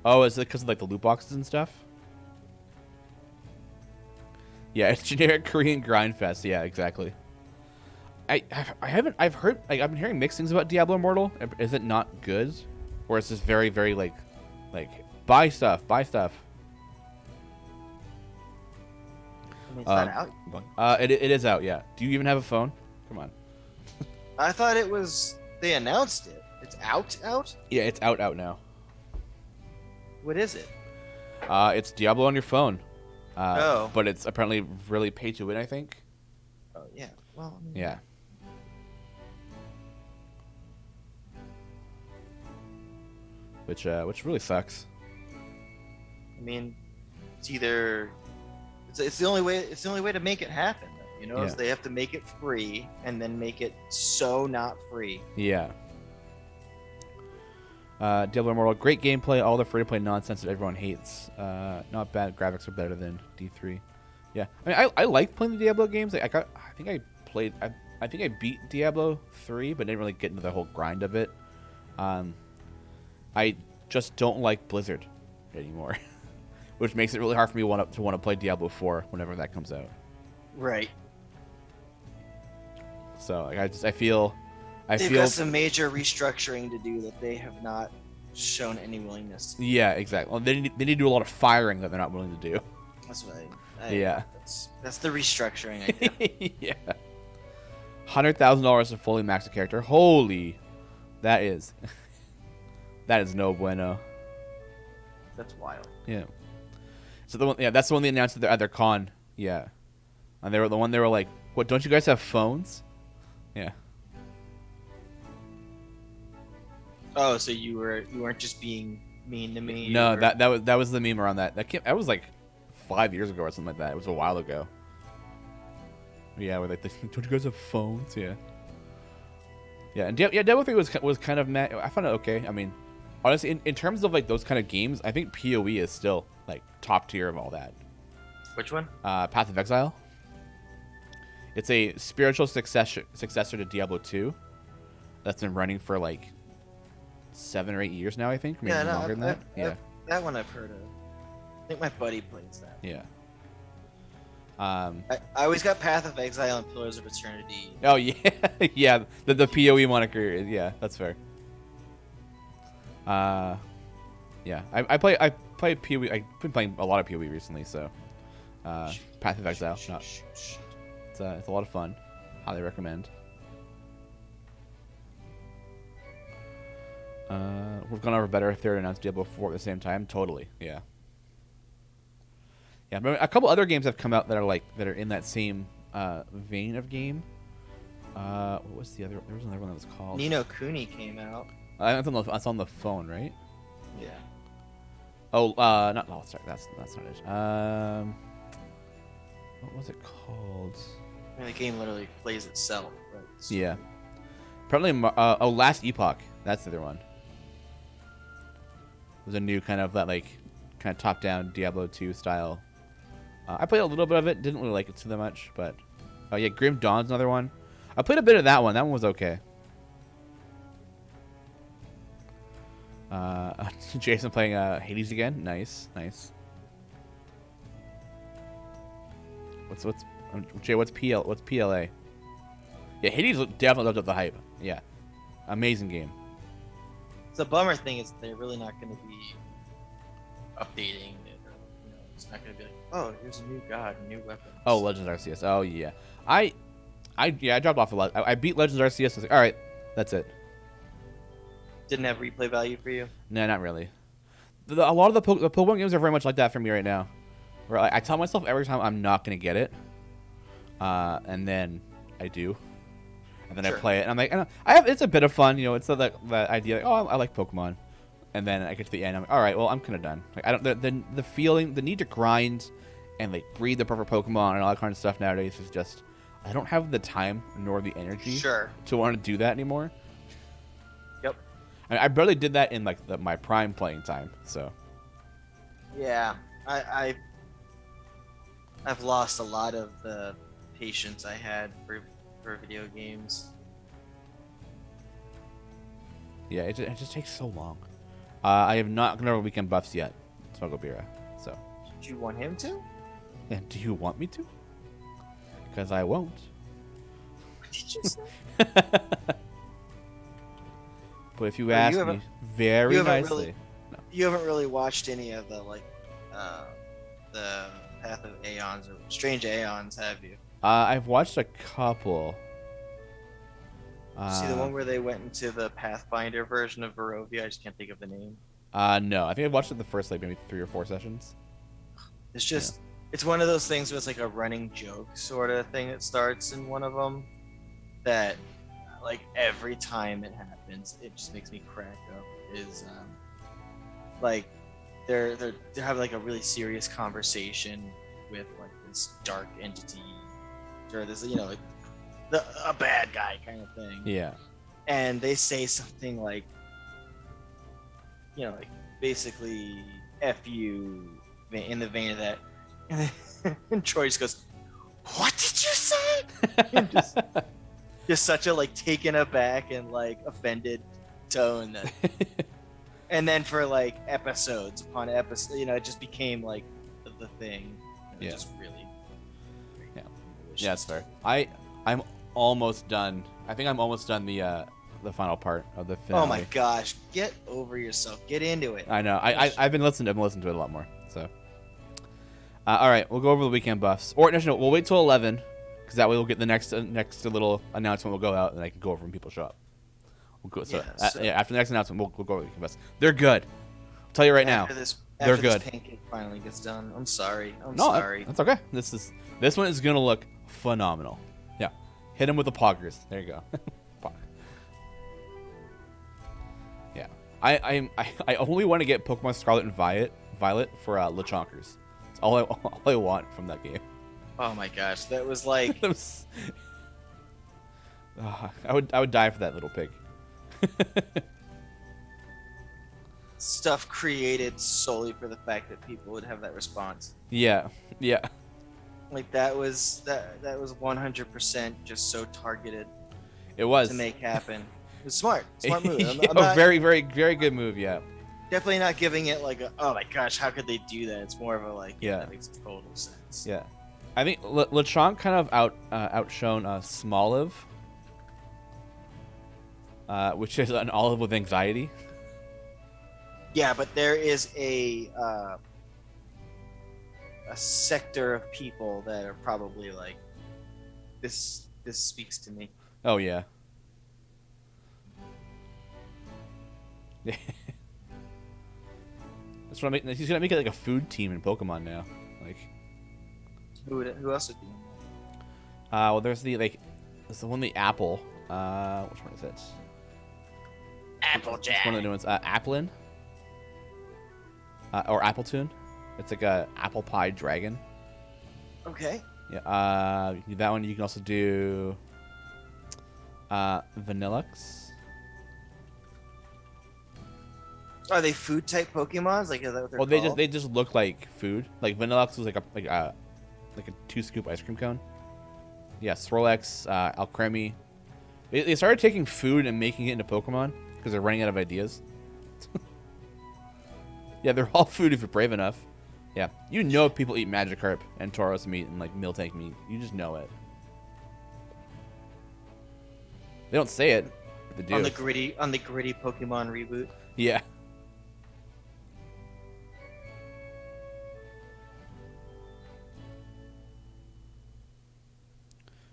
Oh, is it because of like the loot boxes and stuff? Yeah, it's generic Korean grind fest. Yeah, exactly. I've heard like I've been hearing mixed things about Diablo Immortal. Is it not good, or is this very like buy stuff? I mean, it's not out. It is out. Yeah. Do you even have a phone? Come on. I thought it was. They announced it. It's out. Yeah, it's out now. What is it? It's Diablo on your phone. Oh. But it's apparently really pay to win, I think. Oh yeah. Well. I mean, Yeah. Which really sucks. I mean, it's either. It's the only way. It's the only way to make it happen. You know, is Yeah. they have to make it free and then make it so not free. Yeah. Diablo Immortal, great gameplay, all the free-to-play nonsense that everyone hates. Not bad. Graphics are better than D3. Yeah, I mean, I like playing the Diablo games. I think I beat Diablo 3, but didn't really get into the whole grind of it. I just don't like Blizzard anymore, which makes it really hard for me to want to play Diablo 4 whenever that comes out. Right. So like, I feel. They've got some major restructuring to do that they have not shown any willingness to. Yeah, exactly. Well, they need to do a lot of firing that they're not willing to do. That's what Yeah. That's the restructuring, I guess. Yeah. $100,000 to fully max a character. Holy, that is no bueno. That's wild. Yeah. So that's the one they announced at their con. Yeah. And they were like, "What? Don't you guys have phones?" Yeah. Oh, so you weren't just being mean to me? No, that was the meme around that. That was like 5 years ago or something like that. It was a while ago. Yeah, we're like, don't you guys have phones? Yeah. Yeah, and Diablo 3 was kind of mad. I found it okay. I mean, honestly, in terms of like those kind of games, I think PoE is still like top tier of all that. Which one? Path of Exile. It's a spiritual successor to Diablo 2 that's been running for like 7 or 8 years now, I think. Maybe longer than that. Yeah. That one I've heard of. I think my buddy plays that. Yeah. I always got Path of Exile and Pillars of Eternity. Oh yeah, yeah. The PoE moniker. Yeah, that's fair. Yeah. I play PoE. I've been playing a lot of PoE recently, so Path of Exile. It's a lot of fun. Highly recommend. We've gone over better if they announced Diablo 4 at the same time. Totally. Yeah. Yeah, but a couple other games have come out that are in that same vein of game. What was the other? There was another one that was called. Ni no Kuni came out. That's on the phone, right? Yeah. Oh, not. Oh, sorry. That's not it. What was it called? I mean, the game literally plays itself. Right? So Yeah. Apparently, Last Epoch. That's the other one. It was a new kind of top-down Diablo 2 style. I played a little bit of it. Didn't really like it too much, but oh yeah, Grim Dawn's another one. I played a bit of that one. That one was okay. Jason playing Hades again. Nice. What's PLA? Yeah, Hades definitely lived up the hype. Yeah, amazing game. The bummer thing is they're really not going to be updating it. Or, it's not going to be like, oh, here's a new god, new weapons. Oh, Legends Arceus. Oh yeah, I dropped off a lot. I beat Legends Arceus. I was like, all right, that's it. Didn't have replay value for you? No, not really. A lot of the Pokemon games are very much like that for me right now. Where I tell myself every time I'm not going to get it, and then I do. And then Sure. I play it, and I'm like, it's a bit of fun, it's that idea, like, oh, I like Pokemon, and then I get to the end, I'm like, all right, well, I'm kind of done. Like, I don't, the feeling, the need to grind, and like breed the perfect Pokemon and all that kind of stuff nowadays is just, I don't have the time nor the energy to want to do that anymore. Yep. I barely did that in like my prime playing time, so. Yeah, I've lost a lot of the patience I had for video games. Yeah, it just takes so long. I have not gone over weekend buffs yet. Smugglebira. So. Do you want him to? And do you want me to? Because I won't. What did you say? But if you Well, ask you me haven't- very you haven't nicely, really- You haven't really watched any of the the Path of Aeons or Strange Aeons, have you? I've watched a couple. See the one where they went into the Pathfinder version of Barovia? I just can't think of the name. No, I think I watched it the first like maybe 3 or 4 sessions. It's just, it's one of those things where it's like a running joke sort of thing that starts in one of them that, like, every time it happens, it just makes me crack up. Is like they're having like a really serious conversation with like this dark entity or this like a bad guy kind of thing. Yeah. And they say something like like basically F you in the vein of that. And Troy just goes, "What did you say?" And just such a like taken aback and like offended tone that and then for like episodes upon episode, it just became like the thing. Yeah. Just really. Yeah. Yeah, that's fair. I'm almost done. I think I'm almost done the final part of the finale. Oh my gosh! Get over yourself. Get into it. I know. I've been listening. I've been listening to it a lot more. So. All right, we'll go over the weekend buffs. Or no, we'll wait till 11, because that way we'll get the next little announcement. We'll go out and I can go over when people show up. We'll go. So, after the next announcement, we'll go over the weekend buffs. They're good. I'll tell you right now. They're good. This pancake finally gets done. I'm sorry. I'm No, sorry. that's okay. This one is gonna look phenomenal. Yeah, hit him with the poggers. There you go. Pog. Yeah, I only want to get Pokemon Scarlet and Violet for Lechonkers. That's all I want from that game. Oh my gosh, that was like I would die for that little pig. stuff created solely for the fact that people would have that response. Yeah. Like that was 100% just so targeted. It was to make happen. It was smart move. I'm a not, very, very, very good move. Yeah. Definitely not giving it like a, oh my gosh, how could they do that? It's more of a like, yeah, that makes total sense. Yeah, I think Lechonk kind of outshone Smoliv, which is an olive with anxiety. Yeah, but there is a sector of people that are probably like, this speaks to me. Oh yeah. That's what he's gonna make it like a food team in Pokemon now. Like, who else would be? Well, there's the the apple. Which one is it? Applejack. It's one of the new ones. Applin. Or Appletoon. It's like a apple pie dragon. Okay. Yeah. You can do that one. You can also do Vanillux. Are they food type Pokemons? Like, is that what they're Well, called? they just look like food. Like Vanillux was like a 2-scoop ice cream cone. Yeah, Swirlex, Alcremie. They started taking food and making it into Pokemon because they're running out of ideas. Yeah, they're all food if you're brave enough. Yeah, people eat Magikarp and Tauros meat and like Miltank meat. You just know it. They don't say it, but they do. On the gritty Pokemon reboot. Yeah.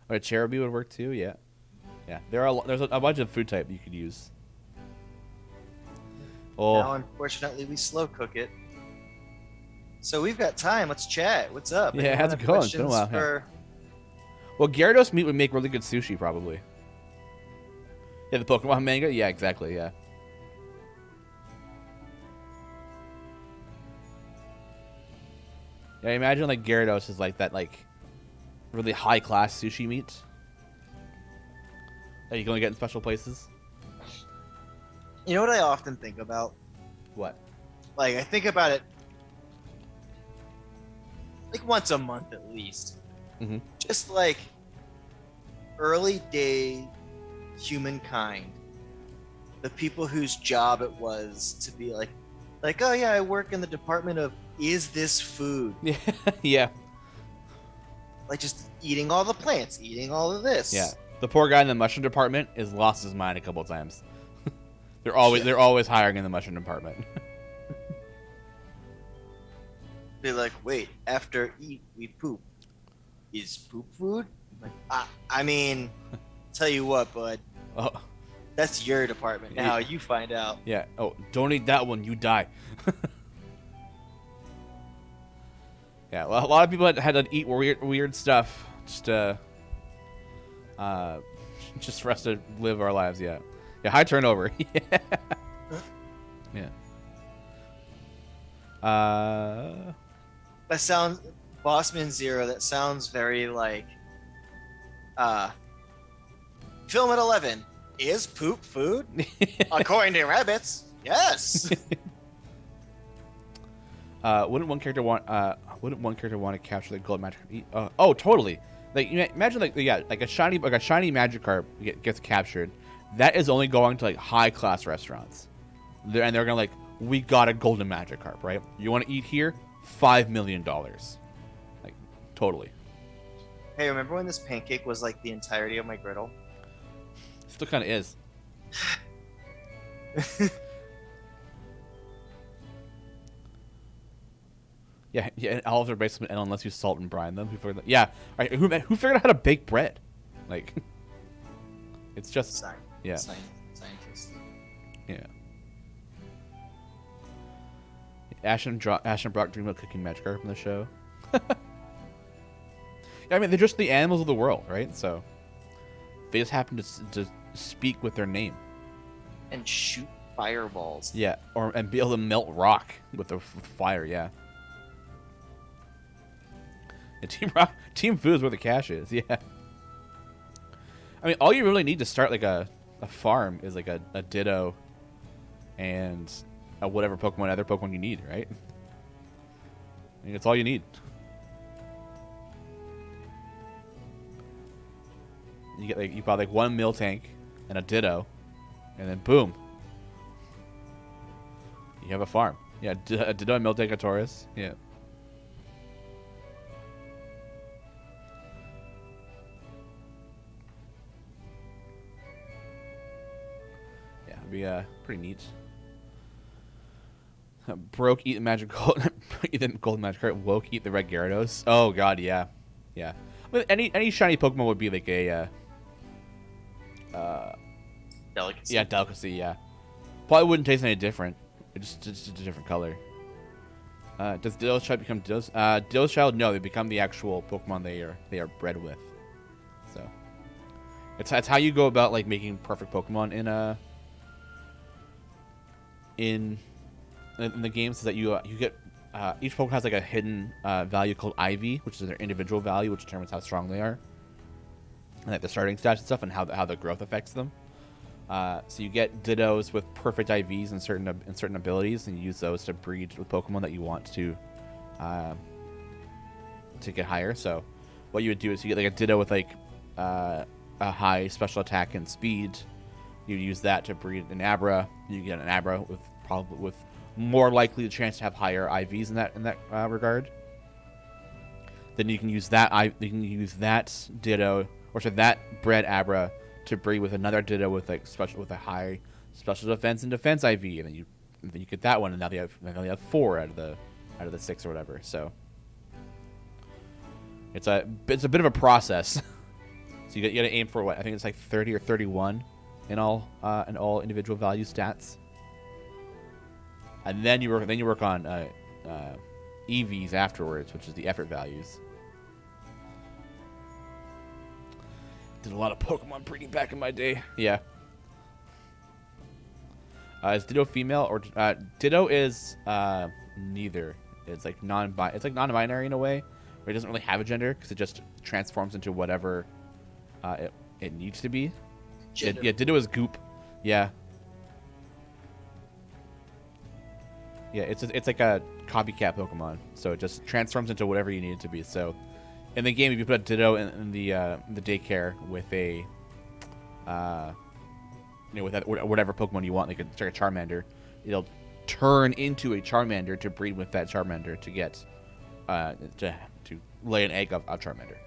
Or a Cherubi would work too. Yeah. There's a bunch of food type you could use. Oh. Now, unfortunately, we slow cook it. So we've got time. Let's chat. What's up? Yeah, how's it going? It's been a while. For... Well, Gyarados meat would make really good sushi, probably. Yeah, the Pokemon manga? Yeah, exactly, yeah. Yeah, imagine, like, Gyarados is like that, like, really high-class sushi meat that you can only get in special places. You know what I often think about? What? Like, I think about it like once a month at least. Mm-hmm. Just like early day humankind the people whose job it was to be like, oh yeah, I work in the department of is this food? Yeah, yeah, Like just eating all the plants, eating all of this. yeah. The poor guy in the mushroom department has lost his mind a couple of times. They're always hiring in the mushroom department. Be like, wait, after eat we poop. Is poop food? Like, I mean, tell you what, bud, Oh, that's your department now. You find out. yeah. Oh, don't eat that one. You die. Yeah, well, a lot of people had to eat weird stuff just for us to live our lives. Yeah, yeah. High turnover. Yeah. Yeah. That sounds Bossman Zero. That sounds very like film at 11. Is poop food? According to rabbits, yes. Wouldn't one character want to capture the gold magic? Oh, totally. Like imagine like a shiny magic carp gets captured. That is only going to like high class restaurants. They're gonna like, we got a golden magic carp, right? You want to eat here? $5 million. Like totally. Hey, remember when this pancake was like the entirety of my griddle? Still kind of is. Yeah, yeah. Olives are basically, and unless you salt and brine them, yeah. All right, who figured out how to bake bread? Like, it's just yeah, Scientist. yeah. Ash and Brock dream about cooking magic carp in the show. Yeah, I mean, they're just the animals of the world, right? So they just happen to speak with their name. And shoot fireballs. Yeah, and be able to melt rock with fire. Yeah. And Team Food is where the cash is. Yeah. I mean, all you really need to start like a farm is like a Ditto and whatever other Pokemon you need, right? I mean, it's all you need. You buy like one Miltank and a Ditto, and then boom, you have a farm. Yeah, a Ditto and Miltank, a Taurus. Yeah. It'd be pretty neat. Broke, eat the magic gold, eat the golden magic card. Woke, eat the red Gyarados. Oh god, yeah, yeah. I mean, any shiny Pokemon would be like a delicacy. Yeah, delicacy. Yeah, probably wouldn't taste any different. It's just a different color. Does Ditto's Child become Ditto's? Ditto's Child, no, they become the actual Pokemon they are bred with. So it's how you go about like making perfect Pokemon in the games, is that you get each Pokemon has like a hidden value called IV, which is their individual value, which determines how strong they are, and like the starting stats and stuff, and how the growth affects them. So you get Dittos with perfect IVs and certain abilities, and you use those to breed with Pokemon that you want to get higher. So what you would do is you get like a Ditto with like a high special attack and speed. You use that to breed an Abra. You get an Abra with more likely the chance to have higher IVs in that regard. Then you can use that Ditto, or so that bred Abra, to breed with another Ditto with a high special defense and defense IV, and then you get that one, and now they have 4 out of the 6 or whatever. So it's a bit of a process. So you got to aim for what I think it's like 30 or 31 in all individual value stats, and then you work on EVs afterwards, which is the effort values. Did a lot of Pokemon breeding back in my day. Yeah. Is Ditto female or Ditto is neither. It's like non-binary in a way, where it doesn't really have a gender because it just transforms into whatever it needs to be. Yeah, Ditto is goop. Yeah. Yeah, it's like a copycat Pokemon, so it just transforms into whatever you need it to be. So, in the game, if you put a Ditto in the daycare with a with that, whatever Pokemon you want, like a Charmander, it'll turn into a Charmander to breed with that Charmander to get to lay an egg of a Charmander.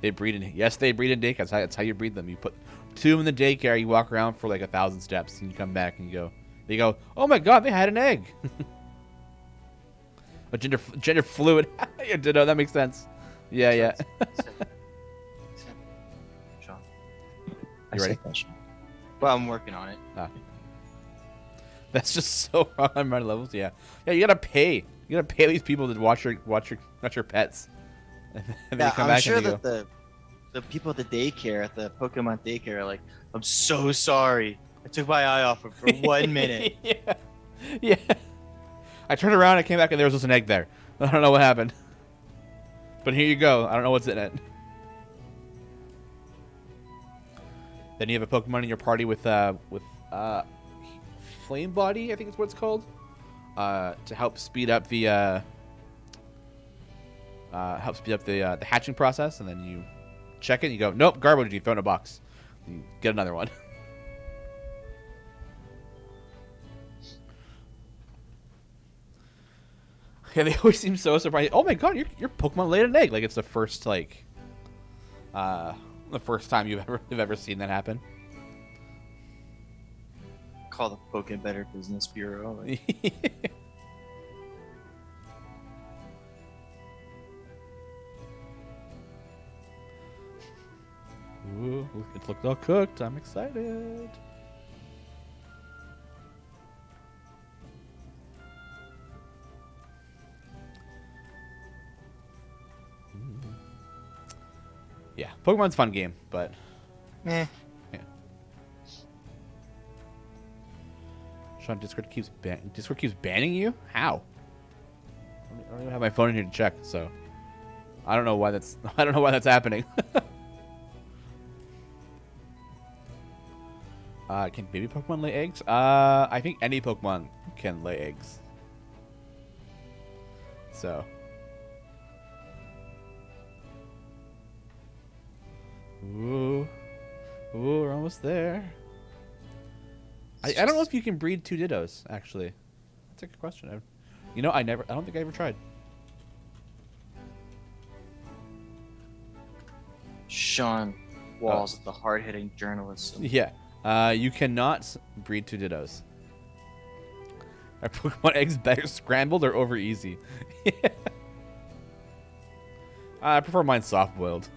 They breed in they breed in daycare. That's how you breed them. You put 2 in the daycare. You walk around for like 1,000 steps, and you come back and they go, oh my god, they had an egg. A gender fluid. Yeah, Ditto, that makes sense. Yeah. Sean. You ready? Well, I'm working on it. That's just so wrong on my levels. Yeah. You gotta pay. You gotta pay these people to watch your pets. And then Yeah, you come I'm back sure and that the people at the daycare, at the Pokemon daycare, are like, I'm so sorry. I took my eye off it for 1 minute. Yeah. I turned around, I came back, and there was just an egg there. I don't know what happened. But here you go. I don't know what's in it. Then you have a Pokemon in your party with Flame Body, I think is what it's called, to help speed up the hatching process. And then you check it, and you go, nope, garbage. You throw it in a box. You get another one. Yeah, they always seem so surprised. Oh my god, your Pokemon laid an egg. Like it's the first time you've ever seen that happen. Call the Poke Better Business Bureau. Like, Ooh, it looked all cooked. I'm excited. Yeah, Pokemon's a fun game, but eh. yeah. Sean, Discord keeps banning you? How? I don't even have my phone in here to check, so I don't know why that's happening. Can baby Pokemon lay eggs? I think any Pokemon can lay eggs. So. Ooh, we're almost there. I don't know if you can breed 2 Dittos, actually. That's a good question. I don't think I ever tried. Sean Walls, the hard-hitting journalist. Yeah. You cannot breed 2 Dittos. Are Pokemon eggs better scrambled or over easy? Yeah. I prefer mine soft-boiled.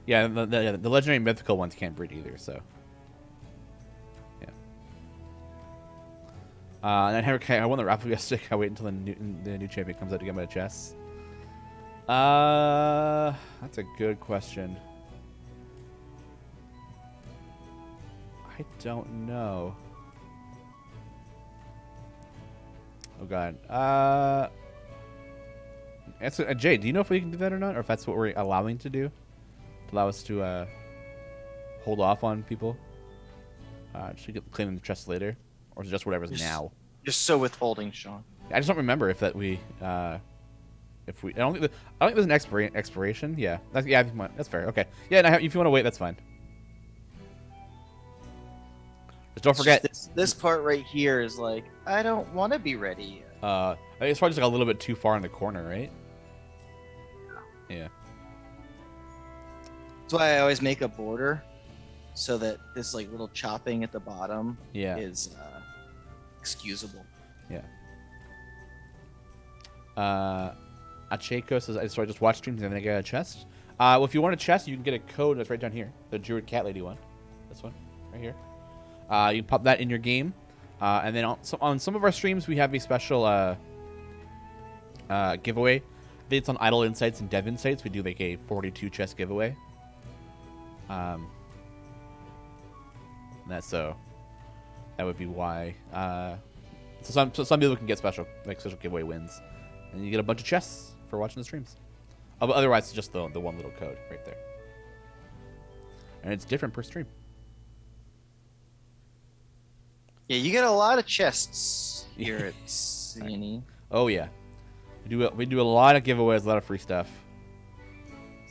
Yeah, the legendary mythical ones can't breed either, so. Yeah. And I won the raffle yesterday. I wait until the new champion comes out to get my chests. That's a good question. I don't know. Oh god. Jay, do you know if we can do that or not, or if that's what we're allowing to do? Allow us to hold off on people to claim them the chest later, or is it just whatever's now? You're so withholding, Sean. I just don't remember if we I don't think there's an expiration. Yeah, that's fair. Okay, yeah, if you want to wait, that's fine. Just don't forget This part right here is like, I don't want to be ready yet. I think it's probably just like a little bit too far in the corner, right? Yeah. That's why I always make a border, so that this like little chopping at the bottom is excusable. Yeah. Acheko says, so I just watch streams and then I get a chest. Well, if you want a chest, you can get a code that's right down here. The Druid Cat Lady one. This one, right here. You can pop that in your game. And then on some of our streams, we have a special giveaway. I think it's on Idle Insights and Dev Insights. We do like a 42 chest giveaway. That would be why. So some people can get special giveaway wins, and you get a bunch of chests for watching the streams. Otherwise, it's just the one little code right there. And it's different per stream. Yeah, you get a lot of chests here at CNE. Oh yeah, we do a lot of giveaways, a lot of free stuff.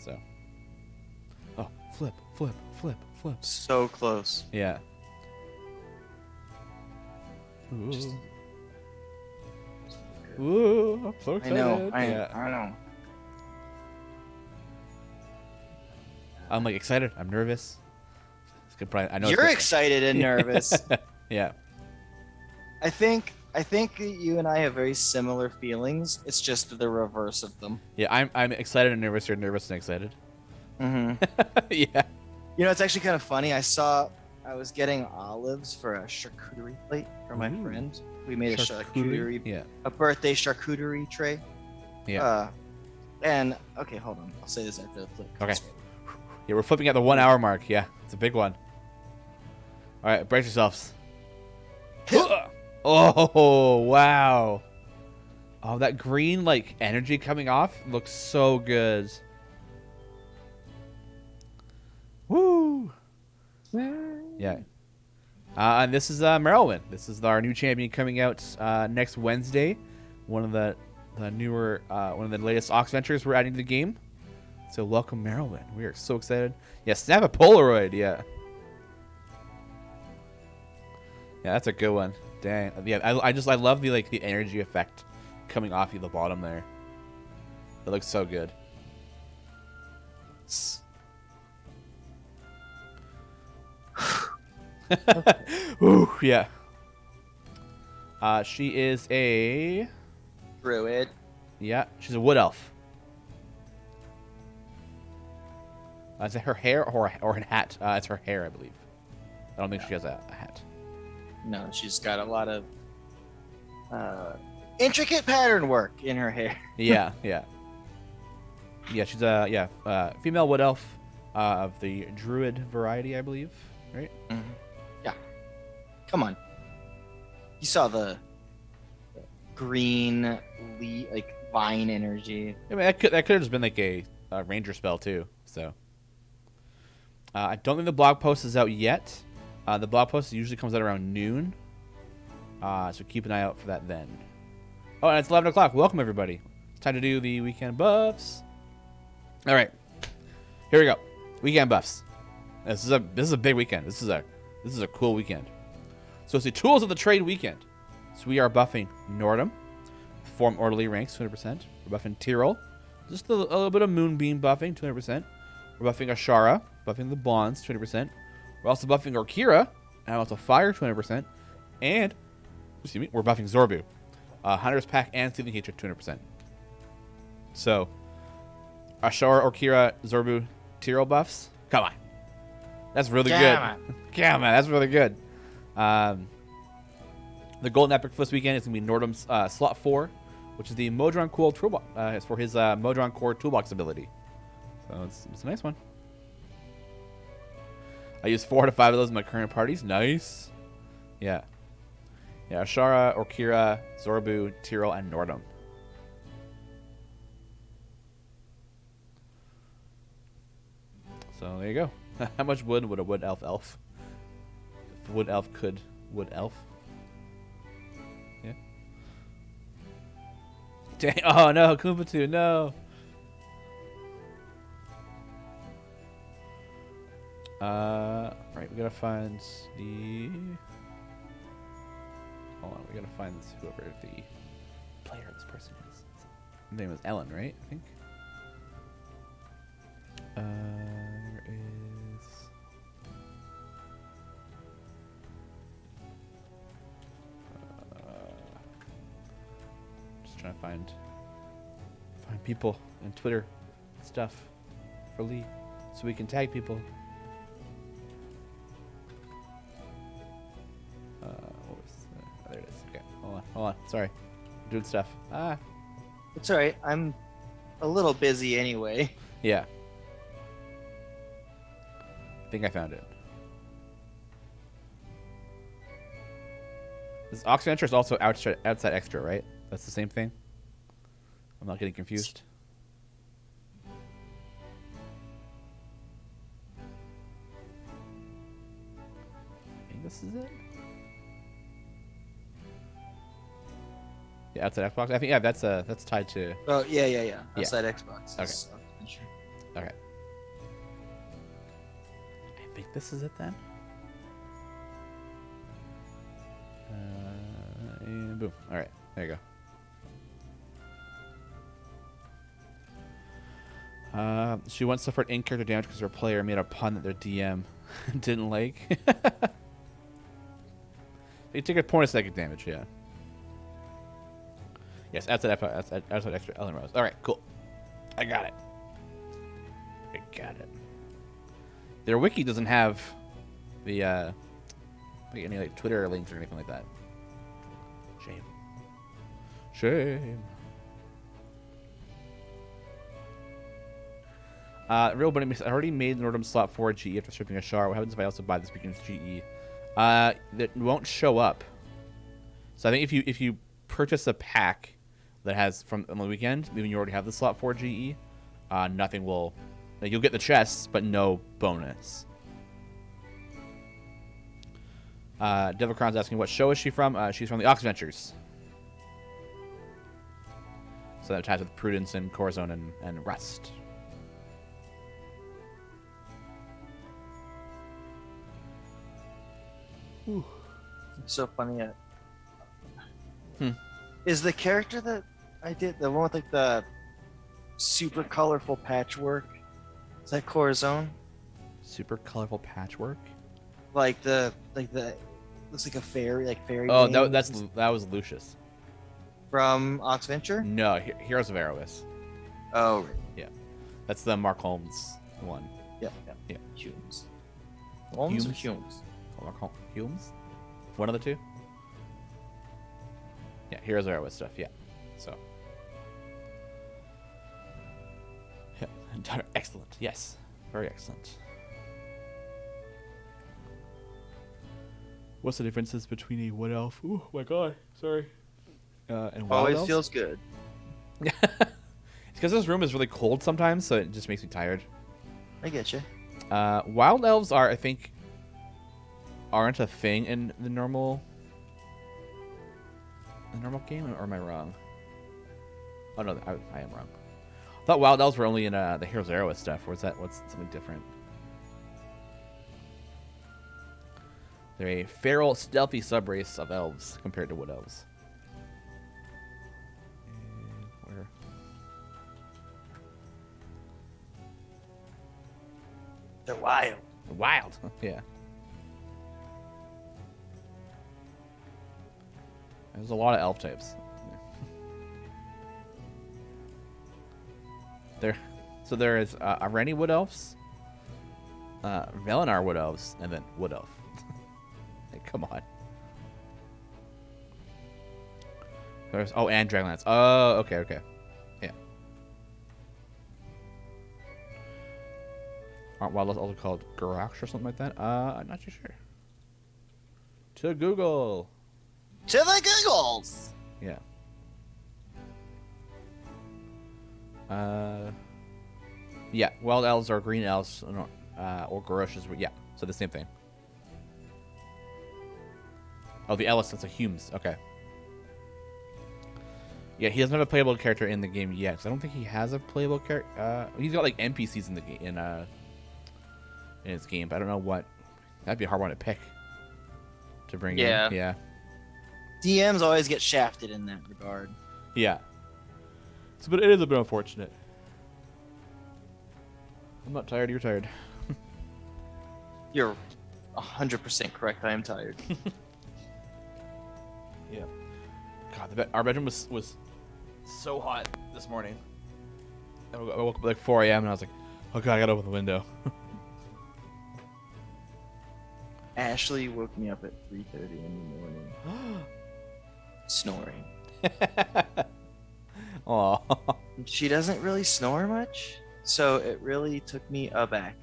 So, oh, flip. So close. Yeah. Ooh. Ooh, I'm so I excited. know. I Yeah. know. I'm like excited. I'm nervous. It's good. Probably, I know. You're excited and nervous. Yeah. I think you and I have very similar feelings. It's just the reverse of them. Yeah. I'm excited and nervous. You're nervous and excited. Mm-hmm. Yeah. You know, it's actually kind of funny. I was getting olives for a charcuterie plate for my Ooh. friend. We made a charcuterie, Yeah. a birthday charcuterie tray. Yeah. And okay, hold on. I'll say this after the flip. Okay. Yeah, we're flipping at the 1 hour mark. Yeah, it's a big one. All right, brace yourselves. Oh, wow. Oh, that green, like, energy coming off looks so good. Woo. Yeah. And this is Merylwyn. This is our new champion coming out next Wednesday. One of the newer, one of the latest Ox Ventures we're adding to the game. So welcome, Merylwyn. We are so excited. Yeah, snap a Polaroid. Yeah. Yeah, that's a good one. Dang. Yeah, I love the the energy effect coming off you the bottom there. It looks so good. Ooh, yeah. She is a Druid. Yeah, she's a wood elf. Is it her hair or her hat? It's her hair, I believe. I don't think she has a hat. No, she's got a lot of intricate pattern work in her hair. Yeah, yeah. Yeah, she's a female wood elf of the druid variety, I believe. Right? Mm-hmm. Yeah. Come on. You saw the green vine energy. I mean, that could have just been like a ranger spell too. So I don't think the blog post is out yet. The blog post usually comes out around noon. So keep an eye out for that then. Oh, and it's 11 o'clock. Welcome everybody. It's time to do the weekend buffs. All right, here we go. Weekend buffs. This is a big weekend. This is a cool weekend. So it's the tools of the trade weekend. So we are buffing Nordum, form orderly ranks 200%. We're buffing Tyrell, just a little bit of moonbeam buffing 200%. We're buffing Ashara, buffing the bonds 200%. We're also buffing Orkira, and also fire 200%. And excuse me, we're buffing Zorbu, Hunter's Pack and Stealing Hatred 200%. So Ashara, Orkira, Zorbu, Tyrell buffs. Come on. That's really good. Yeah, man, that's really good. The Golden Epic for this weekend is going to be Nordum's slot 4, which is the Modron Core Toolbox. It's for his Modron Core Toolbox ability. So it's a nice one. I use 4 to 5 of those in my current parties. Nice. Yeah. Yeah, Ashara, Orkira, Zorbu, Tyrell, and Nordum. So there you go. How much wood would a wood elf? If a wood elf could wood elf. Yeah. Dang! Oh no, Kumbatu, no. Right, we gotta find the. Hold on, we gotta find whoever the player this person is. His name is Ellen, right? I think. There is. Just trying to find people and Twitter stuff for Lee, so we can tag people. What was that? There it is. Okay, hold on. Sorry, I'm doing stuff. It's alright. I'm a little busy anyway. Yeah. I think I found it. This Ox Venture is also outside extra, right? That's the same thing? I'm not getting confused. this is it. Yeah, outside Xbox. I think that's tied to. Oh yeah. Yeah. Outside Xbox. Okay. is Adventure. Okay. I think this is it then. And boom. All right, there you go. She once suffered in-character damage because her player made a pun that their DM didn't like. They took a point of second damage, yeah. Yes, outside extra Ellen Rose. All right, cool. I got it. Their wiki doesn't have the like any like Twitter links or anything like that. Shame. Real Bunny, I already made Nordum slot 4 GE after stripping a shard. What happens if I also buy this weekend's GE? That won't show up. So I think if you purchase a pack that has from on the weekend, even you already have the slot 4 GE, nothing will. Like, you'll get the chests, but no bonus. Devilcron's asking what show is she from? She's from the Ox Ventures. So that ties with Prudence and Corazon and Rust. It's so funny. Is the character that I did the one with like the super colorful patchwork? Is that Corazon? Super colorful patchwork. Like the looks like a fairy, like fairy. Oh, wings that was Lucius. from Oxventure. No, Heroes of Erebus. Oh, right. Yeah, that's the Mark Holmes one. Yeah. Humes. Holmes or Humes? Humes? One of the two? Yeah, Heroes of Erebus stuff, yeah. So. Yeah, excellent. Yes. Very excellent. What's the differences between a wood elf? Oh my god, sorry. And wild Always elves? feels good. It's because this room is really cold sometimes, so it just makes me tired. I get you. Wild elves I think, aren't a thing in the normal game, or am I wrong? Oh no, I am wrong. I thought wild elves were only in the Heroes of Erebus stuff, or what's something different? They're a feral, stealthy subrace of elves compared to wood elves. And where? They're wild. Wild, yeah. There's a lot of elf types. There is Areni wood elves, Velenar wood elves, and then wood elf. Like, come on. And Dragonlance. Oh, okay. Yeah. Aren't wild elves also called Garax or something like that? I'm not too sure. To Google. To the Googles. Yeah. Yeah, wild elves are green elves, or Garoshes. Yeah, so the same thing. Oh, the Ellis, that's a Humes. Okay. Yeah, he doesn't have a playable character in the game yet, because I don't think he has a playable character. He's got like NPCs in the game in his game, but I don't know what. That'd be a hard one to pick to bring in. Yeah. DMs always get shafted in that regard. Yeah. But it is a bit unfortunate. I'm not tired. You're tired. You're 100% correct. I am tired. Yeah. God, our bedroom was so hot this morning. I woke up at like 4 a.m. and I was like, oh god, I gotta open the window. Ashley woke me up at 3:30 in the morning. Snoring. Aw. She doesn't really snore much, so it really took me aback.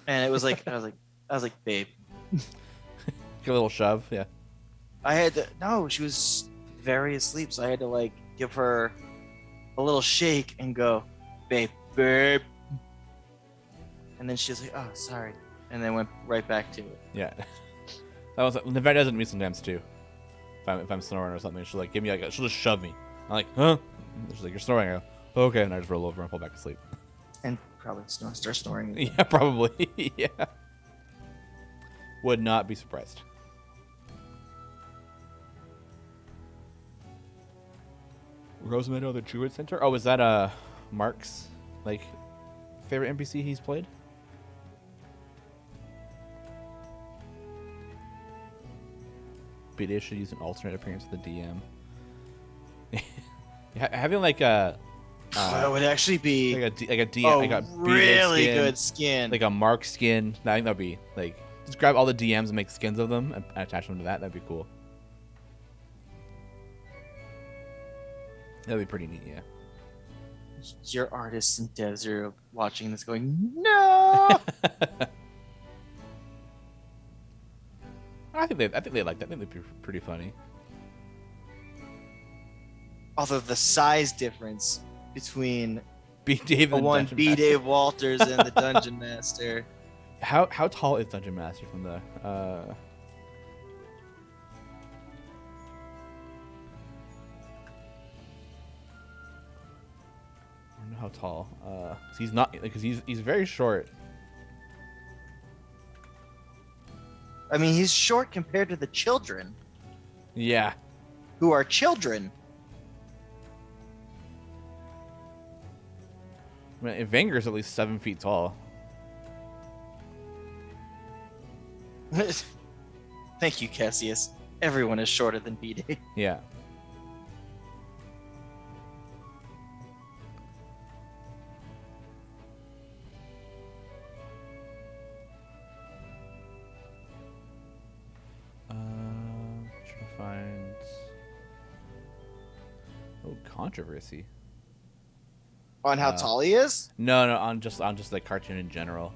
And it was like, I was like, babe. Give a little shove, yeah. I had to, no, she was very asleep, so I had to like give her a little shake and go, babe. And then she was like, oh, sorry. and then went right back to it. Yeah. That was the vet doesn't me sometimes too. If I'm snoring or something, she'll like give me like she'll just shove me. I'm like, huh? She's like, you're snoring. I go, oh, okay, and I just roll over and fall back asleep. And probably start snoring again. Yeah, probably. Yeah. Would not be surprised. Rosemeadow, the Druid Center. Oh, is that Mark's like favorite NPC he's played? BD should use an alternate appearance of the DM. Having like a that would actually be like a DM, like a really skin, good skin. like a Mark skin. I think that'd be like just grab all the DMs and make skins of them and attach them to that. That'd be cool. That'd be pretty neat, yeah. Your artists and devs are watching this going, no. I think they like that. I think they'd be pretty funny. Although the size difference between B. Dave the and one Dungeon B. Master. Dave Walters and the Dungeon Master. How tall is Dungeon Master from the? I don't know how tall. 'Cause he's not because he's very short. I mean, he's short compared to the children, Yeah. who are children. I mean, Vanger's at least 7 feet tall. Thank you, Cassius. Everyone is shorter than B. Dave. Yeah. Trying to find. Oh, controversy. On how tall he is? No, on just like cartoon in general.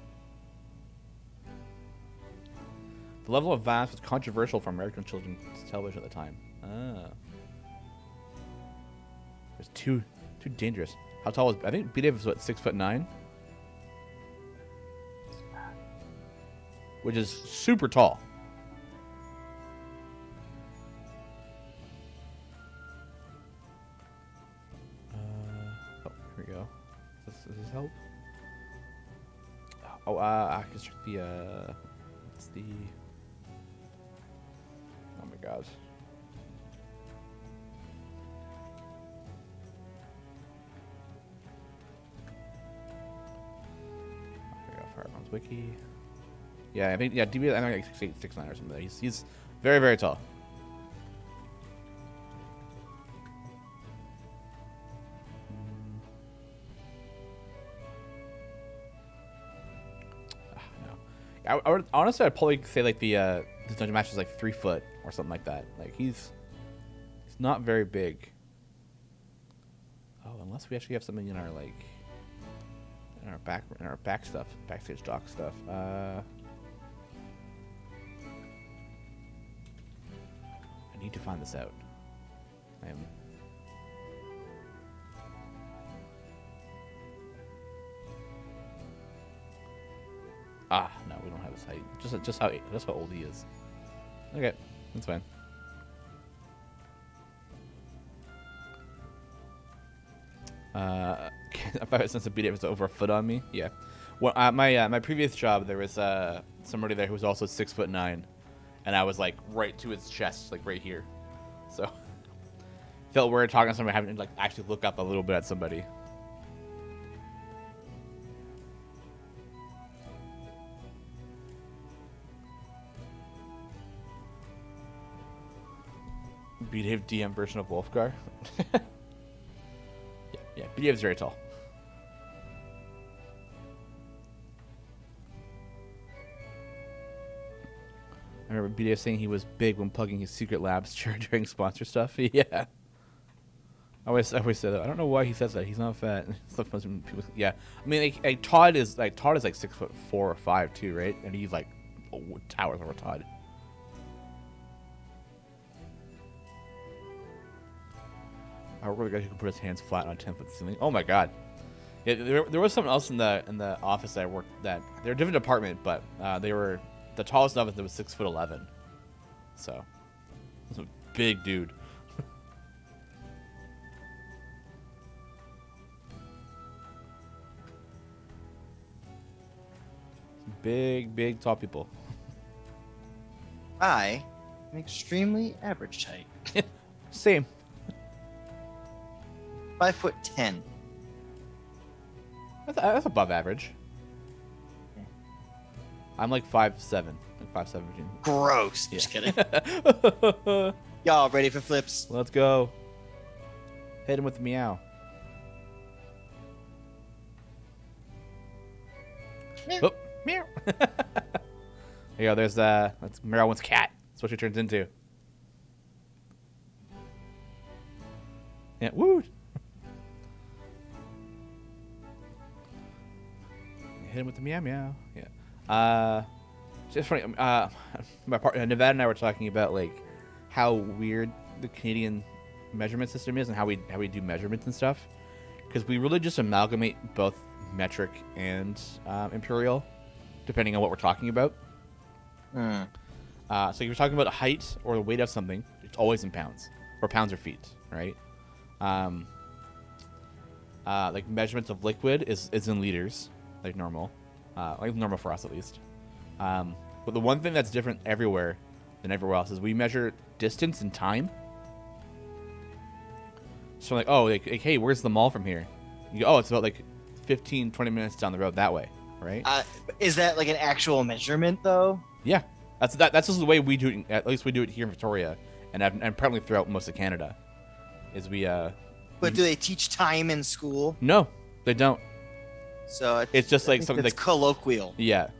The level of violence was controversial for American children's television at the time. Ah. It's too dangerous. How tall is I think B. Dave was what 6'9", which is super tall. Oh, here we go. Does this help? Oh, I can check the what's the? Oh my god. There we go. Firearms wiki. Yeah, I think DB. I think like 6'8", 6'9" or something. He's very, very tall. I would honestly, I'd probably say like the Dungeon Master is like 3 foot or something like that. Like he's not very big. Oh, unless we actually have something in our like in our back stuff, backstage dock stuff. I need to find this out. I am. Ah, no, we don't have his height. Just how old he is. Okay, that's fine. If I was sense of beat it was over a foot on me, yeah. Well, my previous job there was somebody there who was also 6'9", and I was like right to his chest, like right here. So felt weird talking to somebody, having to like actually look up a little bit at somebody. B-Dave DM version of Wolfgar. yeah, B-Dave's very tall. I remember B-Dave saying he was big when plugging his Secret Labs chair during sponsor stuff. Yeah. I always say that. I don't know why he says that. He's not fat. People, yeah. I mean, like Todd is like 6'4" or 5 too, right? And he's like towers over Todd. I really guy who can put his hands flat on a 10-foot ceiling. Oh my god. Yeah, there was someone else in the office that I worked that they're a different department, but they were the tallest of us that was 6'11", so it was a big dude. Big tall people. I am extremely average height. Same. 5'10". That's above average. Yeah. I'm like 5'7", like 5'7". Gross. Yeah. Just kidding. Y'all ready for flips? Let's go. Hit him with the meow. Oh, meow. There you go. There's that's Meryl's cat. That's what she turns into. Yeah, woo. Hit him with the meow meow. Yeah. It's just funny. My partner Nevada and I were talking about like how weird the Canadian measurement system is and how we do measurements and stuff, because we really just amalgamate both metric and imperial, depending on what we're talking about. So if you're talking about height or the weight of something, it's always in pounds or pounds or feet, right? Like measurements of liquid is in liters, like normal for us at least. But the one thing that's different everywhere than everywhere else is we measure distance and time. So like, oh, like, hey, where's the mall from here? You go, oh, it's about like 15, 20 minutes down the road that way, right? Is that like an actual measurement though? Yeah, that's just the way we do it. At least we do it here in Victoria, and apparently throughout most of Canada. Is we But do they teach time in school? No, they don't. So It's just like something that's like colloquial. yeah.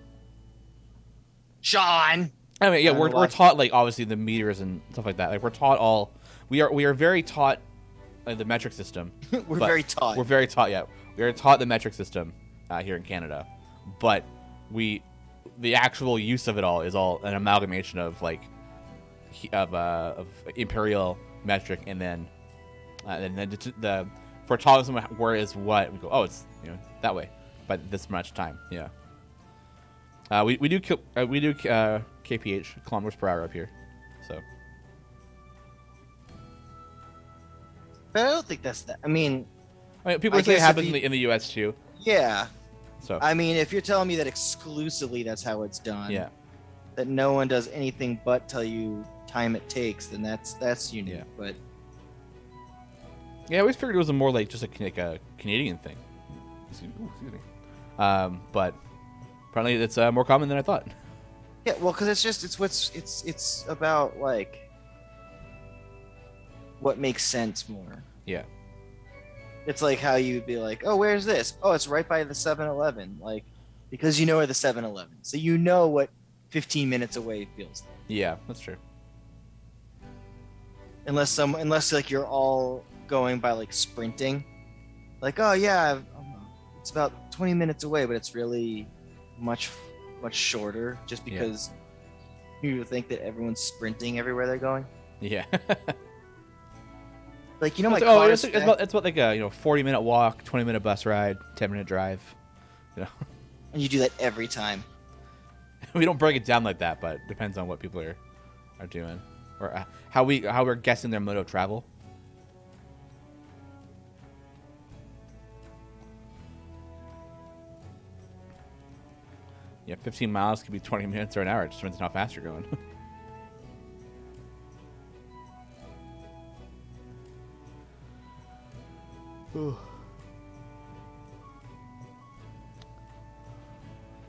Sean. I mean, yeah, I don't know we're why. taught like obviously the meters and stuff like that. Like we're taught all. We are very taught the metric system. We're but very taught. We're very taught. Yeah, we are taught the metric system here in Canada, but the actual use of it all is all an amalgamation of like of imperial metric and then for telling someone where is what, we go, oh, it's that way by this much time. Yeah. We do kph, kilometers per hour up here, so. But I don't think that's that. I mean, People I say it guess happens if in the U.S. too. yeah. So I mean, if you're telling me that exclusively that's how it's done, yeah, that no one does anything but tell you time it takes, then that's unique. Yeah. But I always figured it was more like just a Canadian thing. Excuse me. But apparently it's more common than I thought. yeah, well, because it's about like what makes sense more. Yeah. It's like how you'd be like, oh, where's this? Oh, it's right by the 7-Eleven. Like, because you know where the 7-Eleven. So you know what 15 minutes away feels like. Yeah, that's true. Unless like you're all going by like sprinting. Like, oh yeah, it's about 20 minutes away, but it's really much shorter just because you think that everyone's sprinting everywhere they're going. Yeah. Like, my it's car it's about like a 40-minute walk, 20-minute bus ride, 10-minute drive. and you do that every time. We don't break it down like that, but it depends on what people are doing or how we're guessing their mode of travel. Yeah, 15 miles could be 20 minutes or an hour. It just depends on how fast you're going.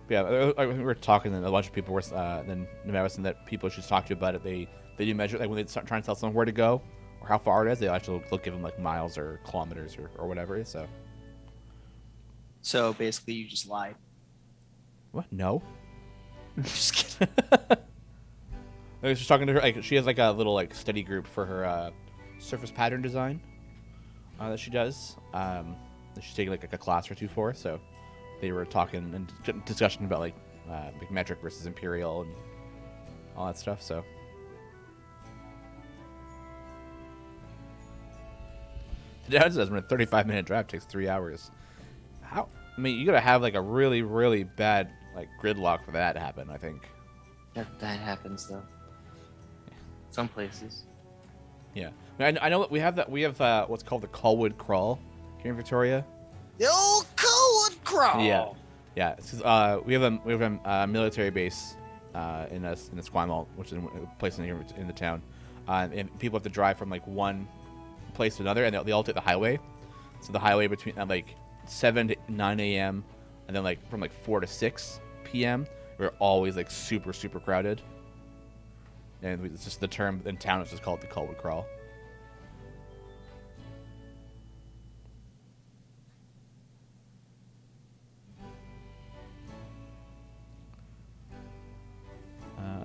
Yeah, we were talking, and a bunch of people were then noticing that people should talk to you about it. They do measure, like when they start trying to tell someone where to go or how far it is, they'll give them like miles or kilometers or whatever it is. So basically, you just lied. What? No. Just kidding. I was just talking to her. Like she has like a little like study group for her surface pattern design that she does. That she's taking like a class or two for. So they were talking and discussion about like metric versus imperial and all that stuff. So the dad says when a 35-minute drive takes 3 hours. How? I mean, you gotta have like a really, really bad like gridlock for that to happen. I think. That happens though. Some places. Yeah. I mean, I know that we have what's called the Colwood Crawl here in Victoria. The old Colwood Crawl. Yeah. Yeah. It's 'cause, we have a military base in Esquimalt, which is a place in the town, and people have to drive from like one place to another, and they all take the highway. So the highway between like 7 to 9 a.m. and then like from like 4 to 6 p.m. we're always like super super crowded. And it's just the term in town is just called the Colwood Crawl.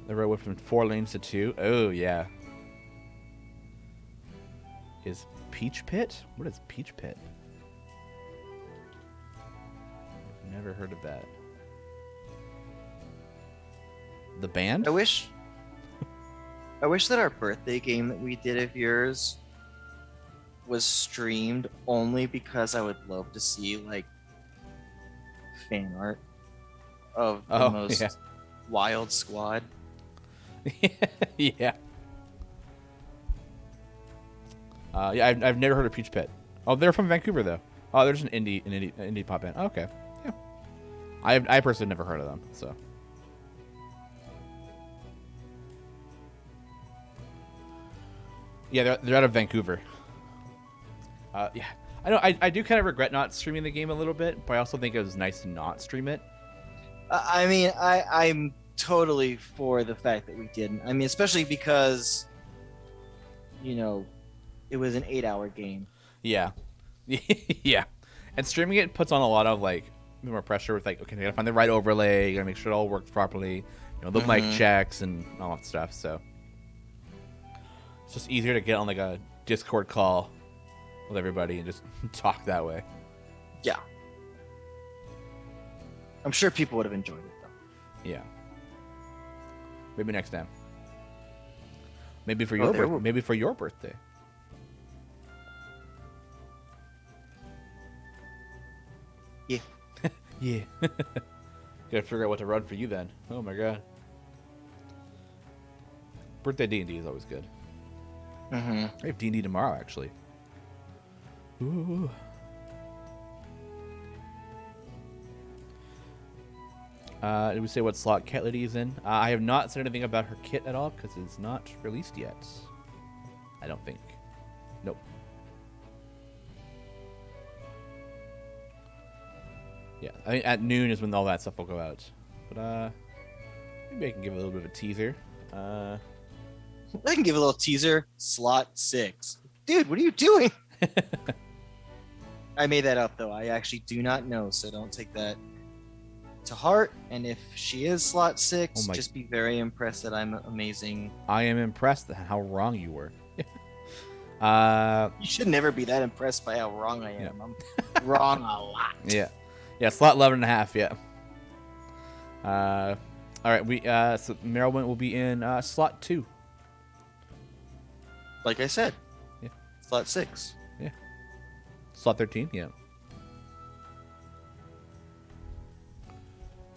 The road went from 4 lanes to 2. Oh yeah. Is Peach Pit? What is Peach Pit? I've never heard of that. The band? I wish that our birthday game that we did of yours was streamed only because I would love to see like fan art of the most wild squad. Yeah. Yeah, I've never heard of Peach Pit. Oh, they're from Vancouver though. Oh, there's an indie pop band. Oh, okay, yeah. I personally never heard of them. So. Yeah, they're out of Vancouver. Yeah, I know. I do kind of regret not streaming the game a little bit, but I also think it was nice to not stream it. I mean, I'm totally for the fact that we didn't. I mean, especially because, you know, it was an 8-hour game. Yeah, yeah, and streaming it puts on a lot of like more pressure with like, okay, I gotta find the right overlay, you gotta make sure it all works properly, you know, the mic checks and all that stuff. So it's just easier to get on like a Discord call with everybody and just talk that way. Yeah. I'm sure people would have enjoyed it though. Yeah. Maybe next time. Maybe for your birthday. Maybe for your birthday. Yeah. Yeah. Gotta figure out what to run for you then. Oh my god. Birthday D&D is always good. Mm-hmm. I have D&D tomorrow, actually. Ooh. Did we say what slot Cat Lady is in? I have not said anything about her kit at all because it's not released yet. I don't think. Nope. Yeah, I think at noon is when all that stuff will go out. But maybe I can give a little bit of a teaser. I can give a little teaser. Slot 6. Dude, what are you doing? I made that up though. I actually do not know, so don't take that to heart. And if she is slot 6, just be very impressed that I'm amazing. I am impressed at how wrong you were. You should never be that impressed by how wrong I am. Yeah. I'm wrong a lot. Yeah. Yeah, slot 11 and a half, yeah. All right, so Marilyn will be in slot 2. Like I said. Yeah. Slot 6. Yeah. Slot 13, yeah.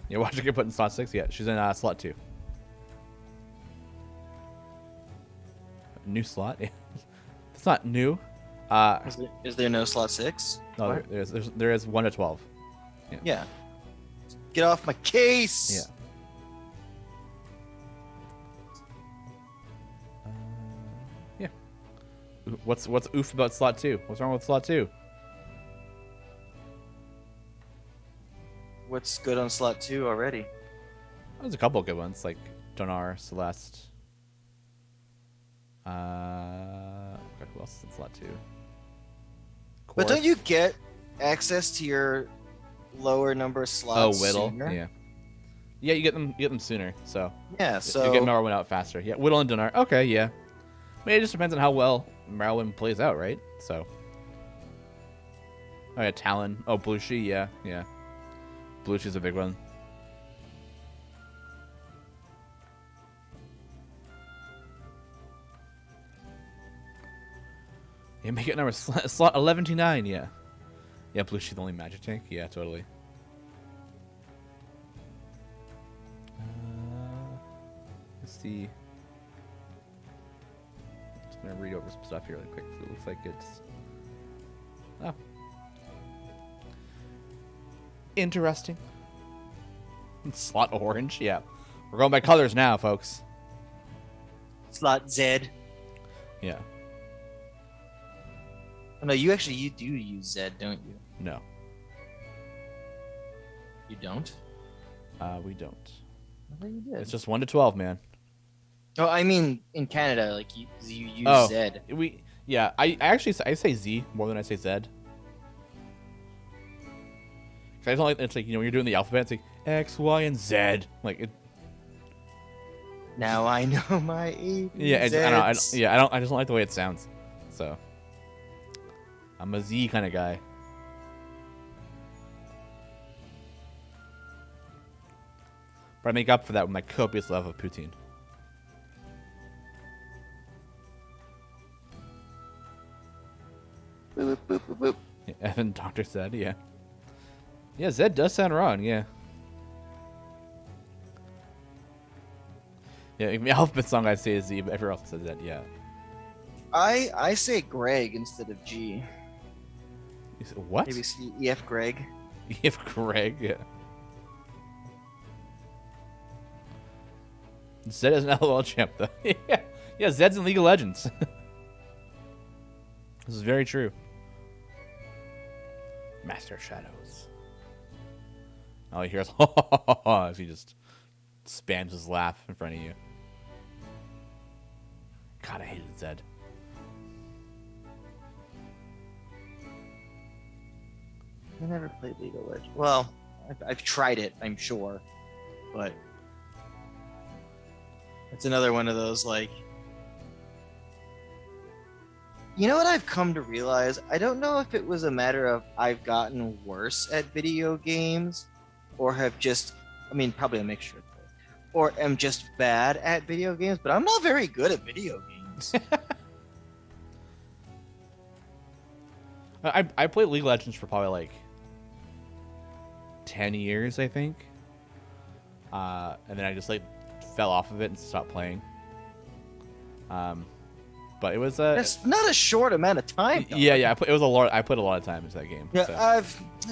Yeah, watch her get put in slot 6. Yeah, she's in slot 2. New slot? Yeah. It's not new. Is there no slot 6? No, there is 1 to 12. Yeah. Get off my case! Yeah. Yeah. What's oof about slot 2? What's wrong with slot 2? What's good on slot 2 already? There's a couple of good ones, like Donar, Celeste. Who else is in slot 2? But don't you get access to your lower number slots? Oh, Whittle. Sooner? Yeah. Yeah, you get them sooner. So yeah, so you get Marwyn out faster. Yeah, Whittle and Donar. Okay, yeah. I mean, it just depends on how well Marwyn plays out, right? So. Oh yeah, Talon. Oh, Blushi. Yeah, yeah. Blushi's a big one. Yeah, make it number slot 11 to 9. Yeah. Yeah, Blue She's the only magic tank. Yeah, totally. Let's see. Just gonna read over some stuff here really quick. It looks like it's interesting. Slot orange. Yeah, we're going by colors now, folks. Slot Z. Yeah. Oh, no, you do use Z, don't you? No. You don't? We don't. I thought you did. It's just 1 to 12, man. Oh, I mean in Canada, like you use Z. I say Z more than I say Z. 'Cause I don't like it's like when you're doing the alphabet, it's like X, Y, and Z. Like it. Now I know my A. Yeah, I just don't like the way it sounds. So I'm a Z kind of guy. But I make up for that with my copious love of poutine. Boop, boop, boop, boop. Yeah, Evan Doctor said, yeah. Yeah, Z does sound wrong, yeah. Yeah, in the alphabet song I say Z, but everyone else says Z, yeah. I say Greg instead of G. You said, what? Maybe see EF Greg. If Greg, yeah. Zed is an LOL champ, though. Yeah, Zed's in League of Legends. This is very true. Master of Shadows. All he hears as he just spams his laugh in front of you. God, I hated Zed. I never played League of Legends. Well, I've tried it, I'm sure, but it's another one of those like. You know what I've come to realize? I don't know if it was a matter of I've gotten worse at video games, or have just, I mean, probably a mixture of both, or am just bad at video games. But I'm not very good at video games. I played League of Legends for probably like 10 years, I think. And then I just like fell off of it and stopped playing. But it was That's not a short amount of time. Though. yeah. It was a lot. I put a lot of time into that game. Yeah, so. I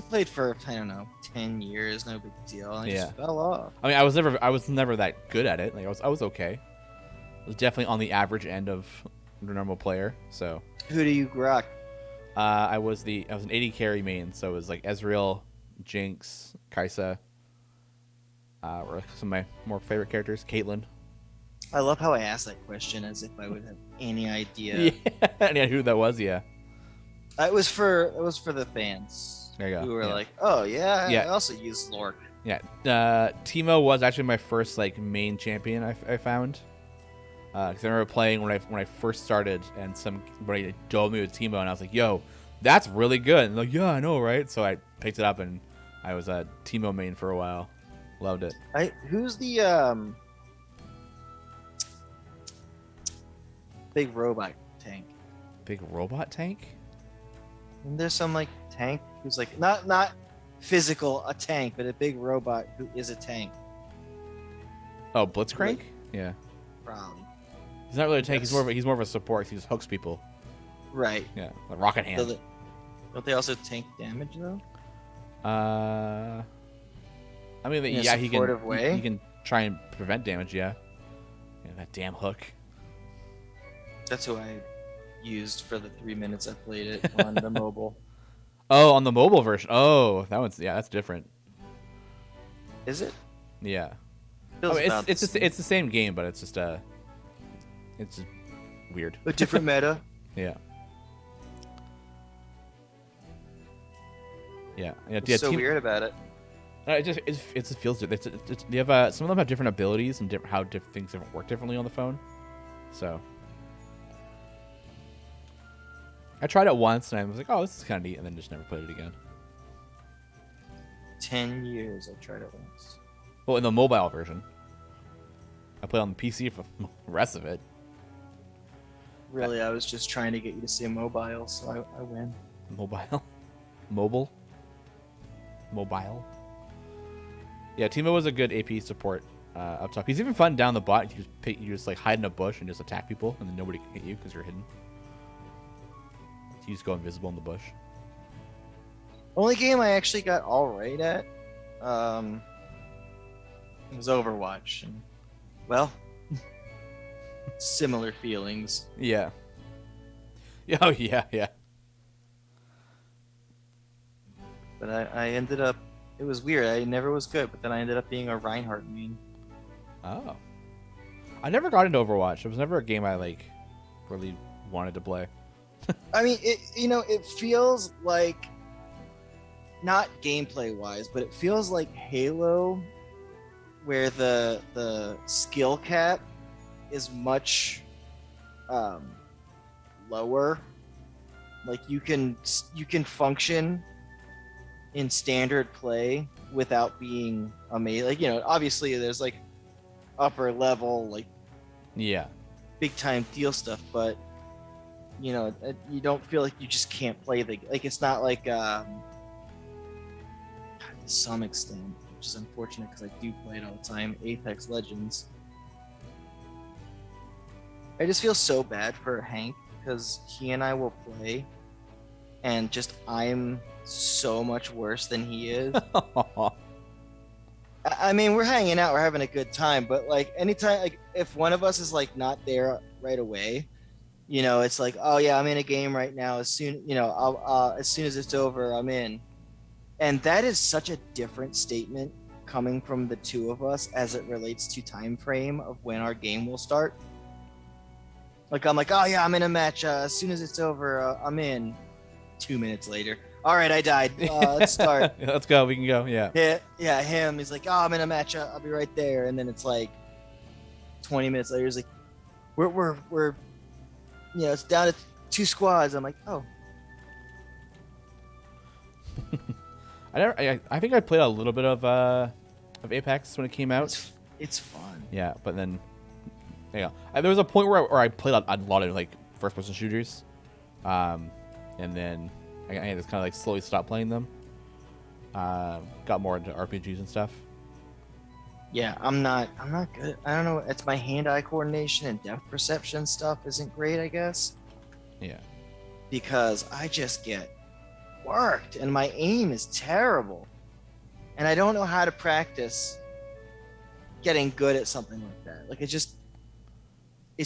played for I don't know 10 years, no big deal. And I just fell off. I mean, I was never that good at it. Like I was okay. I was definitely on the average end of the normal player. So Who do you rock? I was an 80 carry main, so it was like Ezreal, Jinx, Kai'Sa. Were some of my more favorite characters. Caitlyn. I love how I asked that question as if I would have any idea. Yeah, who that was? Yeah. It was for the fans. There you go. Who were Yeah. like, oh yeah, Yeah. I also use Lork. Yeah. Teemo was actually my first like main champion I found. Because I remember playing when I first started, and somebody told me with Teemo, and I was like, "Yo, that's really good." And they're like, "Yeah, I know, right?" So I picked it up, and I was a Teemo main for a while. Loved it. Who's the big robot tank? Big robot tank? And there's some like tank who's like not physical a tank, but a big robot who is a tank. Oh, Blitzcrank? Yeah. Probably. He's not really a tank. Yes. He's more of a support. He just hooks people. Right. Yeah, like Rocket Hand. Don't they also tank damage though? I mean, In a yeah, he supportive way? He can try and prevent damage. Yeah. Yeah, that damn hook. That's who I used for the 3 minutes I played it on the mobile. Oh, on the mobile version. Oh, that's different. Is it? Yeah. Feels Oh, about the it's the same game, but it's just weird. a different meta. Yeah. Yeah. What's so weird about it? It just feels different. They have some of them have different abilities and how different things work differently on the phone. So I tried it once and I was like, "Oh, this is kind of neat," and then just never played it again. 10 years I tried it once. Well, in the mobile version, I played on the PC for the rest of it. Really, I was just trying to get you to say mobile, so I win. Mobile. Mobile. Yeah, Timo was a good AP support up top. He's even fun down the bot. You just like hide in a bush and just attack people, and then nobody can hit you because you're hidden. You just go invisible in the bush. Only game I actually got all right at was Overwatch. And, well, similar feelings. Yeah. Oh yeah. But I ended up. It was weird. I never was good, but then I ended up being a Reinhardt main. Oh. I never got into Overwatch. It was never a game I like really wanted to play. I mean, it feels like, not gameplay wise, but it feels like Halo, where the skill cap is much lower. Like you can function in standard play without being amazing. Like, obviously there's like upper level, like big time deal stuff, but you don't feel like you just can't play like it's not like to some extent, which is unfortunate because I do play it all the time, Apex Legends. I just feel so bad for Hank because he and I will play and just I'm so much worse than he is. I mean, we're hanging out, we're having a good time, but like anytime, like if one of us is like not there right away, it's like, oh yeah, I'm in a game right now. As soon, I'll as soon as it's over, I'm in. And that is such a different statement coming from the two of us as it relates to time frame of when our game will start. Like I'm like, oh yeah, I'm in a match. As soon as it's over, I'm in. 2 minutes later, all right, I died. Let's start. Let's go. We can go. Yeah. Yeah. Him. He's like, oh, I'm in a match. I'll be right there. And then it's like 20 minutes later. He's like, we're it's down to 2 squads. I'm like, oh. I think I played a little bit of Apex when it came out. It's fun. Yeah, but then there was a point where I played a lot of like first person shooters, and then I just kind of like slowly stopped playing them. Got more into RPGs and stuff. Yeah, I'm not good. I don't know. It's my hand-eye coordination and depth perception stuff isn't great, I guess. Yeah. Because I just get worked and my aim is terrible. And I don't know how to practice getting good at something like that. Like it's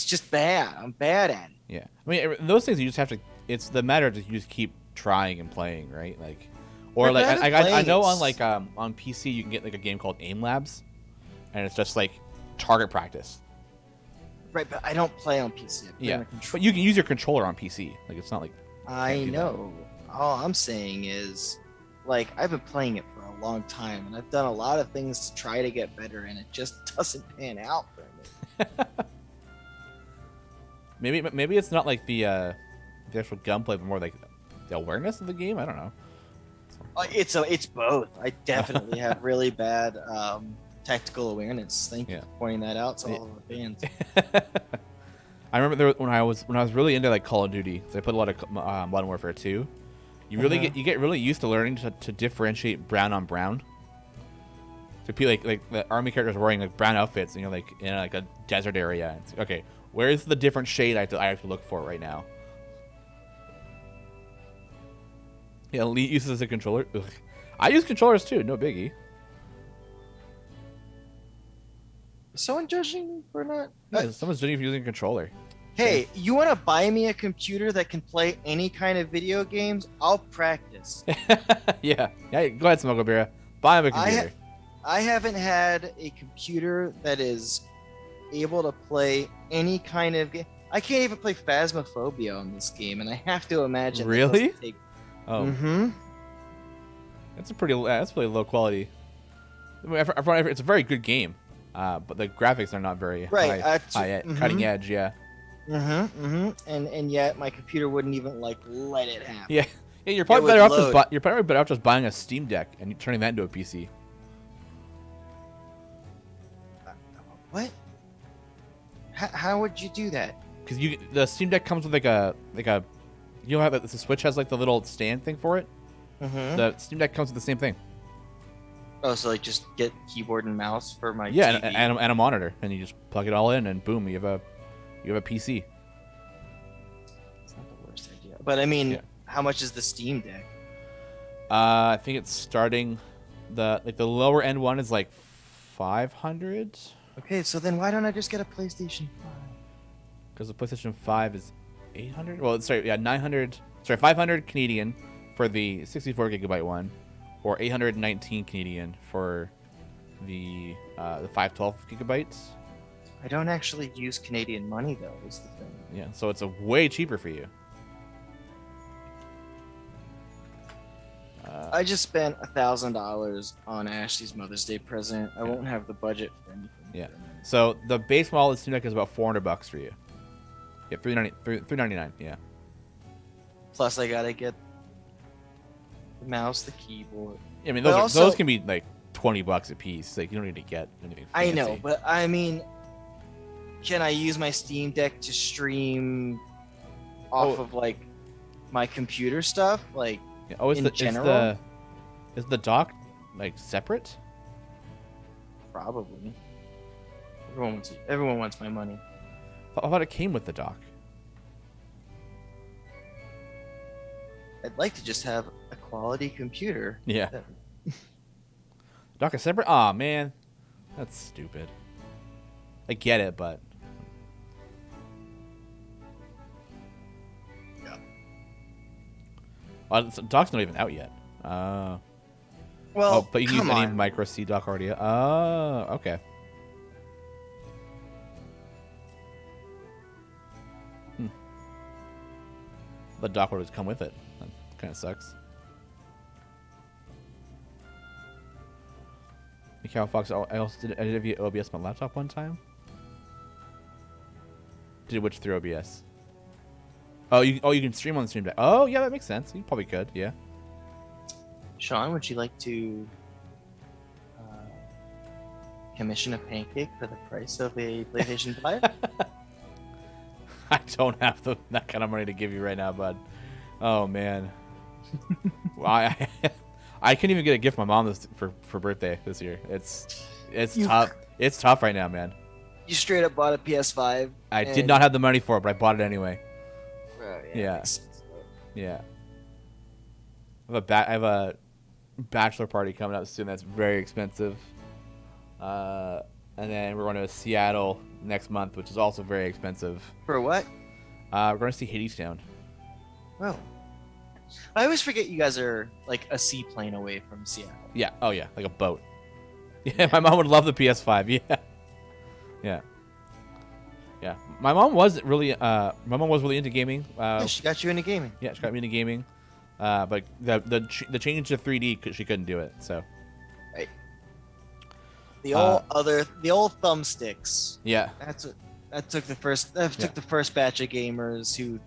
just bad. I'm bad at it. Yeah. I mean, those things you just have to, it's the matter that you just keep trying and playing, right? Like, or like I know on like on PC you can get like a game called Aim Labs, and it's just like target practice. Right, but I don't play on PC. But you can use your controller on PC. Like it's not like I know. All I'm saying is, like, I've been playing it for a long time, and I've done a lot of things to try to get better, and it just doesn't pan out for me. maybe it's not like the actual gunplay, but more like the awareness of the game. I don't know. It's both. I definitely have really bad tactical awareness. Thank you for pointing that out to all of the fans. I remember when I was really into like Call of Duty, so I played a lot of Modern Warfare 2. You really get really used to learning to differentiate brown on brown. So people like the army characters wearing like brown outfits, like in like a desert area. It's, okay, where's the different shade I have to look for right now? Yeah, Elite uses a controller. Ugh. I use controllers too, no biggie. Is someone judging me for not? Yeah, someone's judging you for using a controller. Hey, you want to buy me a computer that can play any kind of video games? I'll practice. Yeah, go ahead, Smugglebeer. Buy him a computer. I haven't had a computer that is able to play any kind of game. I can't even play Phasmophobia on this game, and I have to imagine. Really? Oh. Mm-hmm. That's pretty low quality. I mean, it's a very good game, but the graphics are not very high cutting edge. Yeah. And yet my computer wouldn't even like let it happen. Yeah. You're probably better off just buying a Steam Deck and turning that into a PC. What? How would you do that? Because the Steam Deck comes with like a the Switch has like the little stand thing for it. Mm-hmm. The Steam Deck comes with the same thing. Oh, so like just get keyboard and mouse for my Yeah, TV. and a monitor, and you just plug it all in, and boom, you have a PC. It's not the worst idea. But I mean, Yeah. how much is the Steam Deck? I think it's starting the lower end one is like 500 Okay, so then why don't I just get a PlayStation 5? because the PlayStation 5 is 800. Well, sorry, yeah, 900. Sorry, 500 Canadian for the 64 gigabyte one, or 819 Canadian for the 512 gigabytes. I don't actually use Canadian money though, is the thing. Yeah, so it's a way cheaper for you. I just spent $1,000 on Ashley's Mother's Day present. I won't have the budget for anything. Yeah. So the base model of Steam Deck is about $400 for you. Yeah, $399. Yeah. Plus, I gotta get the mouse, the keyboard. I mean, But those can be like $20 a piece. Like you don't need to get anything I fancy. know, but I mean, can I use my Steam Deck to stream off of like my computer stuff? Like, Yeah. Oh, in general? is the dock like separate? probably. Everyone wants my money. I thought it came with the dock. I'd like to just have a quality computer. Yeah. that- Dock is separate? Aw, man. That's stupid. I get it, but... Yeah. So dock's not even out yet. Well, Oh, but you can use come any on. micro C dock already. Oh, okay. The dock would come with it. That kind of sucks. Mikhail Fox, I also did edit via OBS on my laptop one time. Did which through OBS? Oh, you can stream on the Stream Deck. Oh, yeah, that makes sense. You probably could, yeah. Sean, would you like to commission a pancake for the price of a PlayStation 5? I don't have that kind of money to give you right now, bud. Oh man. Well, I couldn't even get a gift from my mom for birthday this year. It's tough. It's tough right now, man. You straight up bought a PS5. I did not have the money for it, but I bought it anyway. Yeah. makes sense. Yeah. I have a bachelor party coming up soon. That's very expensive. And then we're going to Seattle next month, which is also very expensive. For what? We're going to see Hadestown. Oh. I always forget you guys are like a seaplane away from Seattle. Yeah. Oh yeah, like a boat. Yeah, my mom would love the PS5. Yeah. Yeah. Yeah. My mom was really into gaming. Yeah, she got you into gaming. Yeah, she got me into gaming. But the change to 3D, she couldn't do it. So. Right. The old thumbsticks. Yeah. That took the first batch of gamers who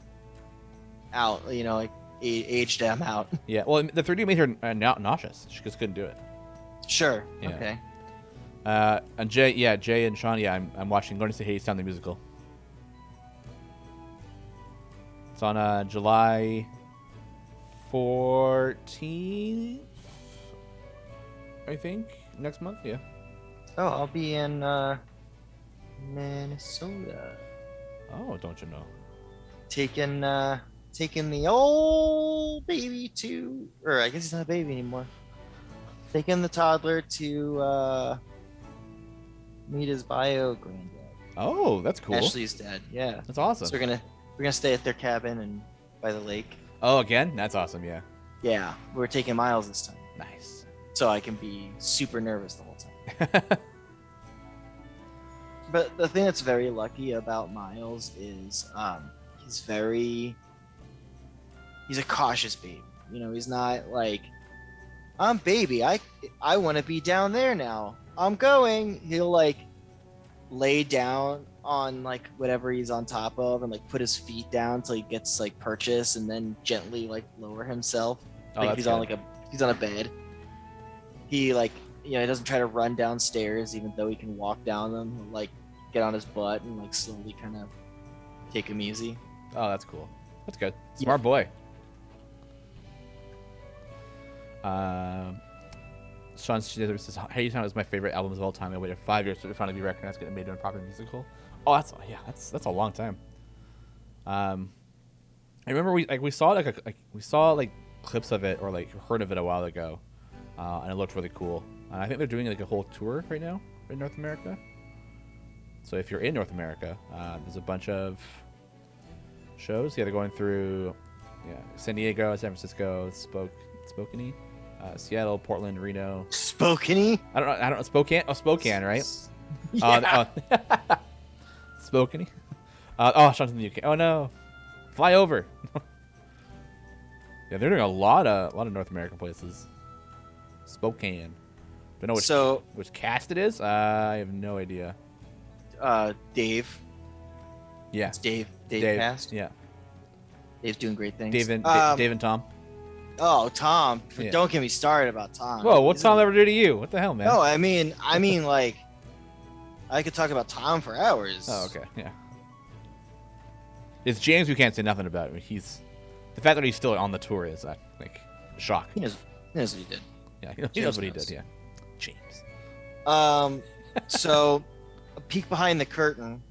aged them out. Yeah. Well, the 3D made her nauseous. She just couldn't do it. Sure. Yeah. Okay. And Jay and Sean, I'm going to see Hadestown the musical. It's on July 14th, I think, next month. Yeah. Oh, I'll be in Minnesota. Oh, don't you know? Taking the old baby to, or I guess he's not a baby anymore. Taking the toddler to meet his bio granddad. Oh, that's cool. Ashley's dad. Yeah. That's awesome. So we're gonna stay at their cabin and by the lake. Oh, again? That's awesome. Yeah. Yeah, we're taking Miles this time, Nice. so I can be super nervous the whole time. But the thing that's very lucky about Miles is he's a cautious baby. You know, he's not like, I'm baby, I want to be down there now, I'm going. He'll like lay down on like whatever he's on top of and like put his feet down till he gets like purchase and then gently like lower himself. Oh, Like that's he's on good. he's on a bed. He like, he doesn't try to run downstairs even though he can walk down them. He'll, like get on his butt and like slowly kind of take him easy. Oh, that's cool. That's good. Smart boy. Sean Schneider says, Hadestown is my favorite album of all time. I waited 5 years to finally be recognized, getting made into a proper musical. Oh, that's a long time. I remember we saw clips of it or like heard of it a while ago, and it looked really cool. And I think they're doing like a whole tour right now in North America. So if you're in North America, there's a bunch of shows. Yeah, they're going through San Diego, San Francisco, Spokane, Seattle, Portland, Reno. Spokane? I don't know. Spokane. Oh, Spokane, right? Yeah. Spokane. Sean's in the UK. Oh no, fly over. Yeah, they're doing a lot of North American places. Spokane. Don't know which cast it is. I have no idea. Dave. Yeah. It's Dave cast. Yeah. Dave's doing great things. Dave and Tom. Oh, Tom! Yeah. Don't get me started about Tom. Whoa, what's Tom ever do to you? What the hell, man? No, I mean, like, I could talk about Tom for hours. Oh, okay, yeah. It's James we can't say nothing about. I mean, the fact that he's still on the tour is like a shock. He knows what he did. Yeah, he knows what he did. Yeah, James. So a peek behind the curtain,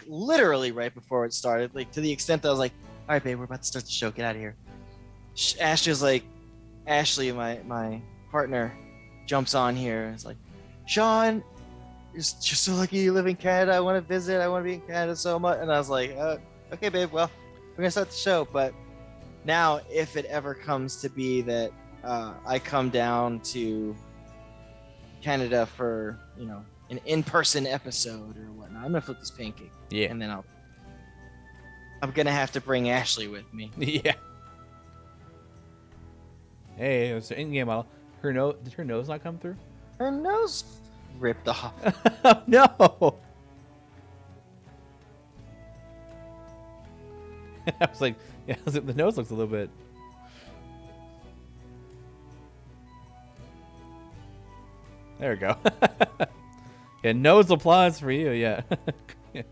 literally right before it started, like to the extent that I was like, all right, babe, we're about to start the show. Get out of here. Ashley, my partner, jumps on here and is like, Sean, you're so lucky you live in Canada. I want to visit. I want to be in Canada so much. And I was like, okay, babe, well, we're going to start the show. But now if it ever comes to be that I come down to Canada for, an in-person episode or whatnot, I'm going to flip this pancake. Yeah. And then I'm going to have to bring Ashley with me. Yeah. Hey, it's an in-game model. Did her nose not come through? Her nose ripped off. No. I was like, the nose looks a little bit. There we go. Yeah, nose applause for you. Yeah. Yeah.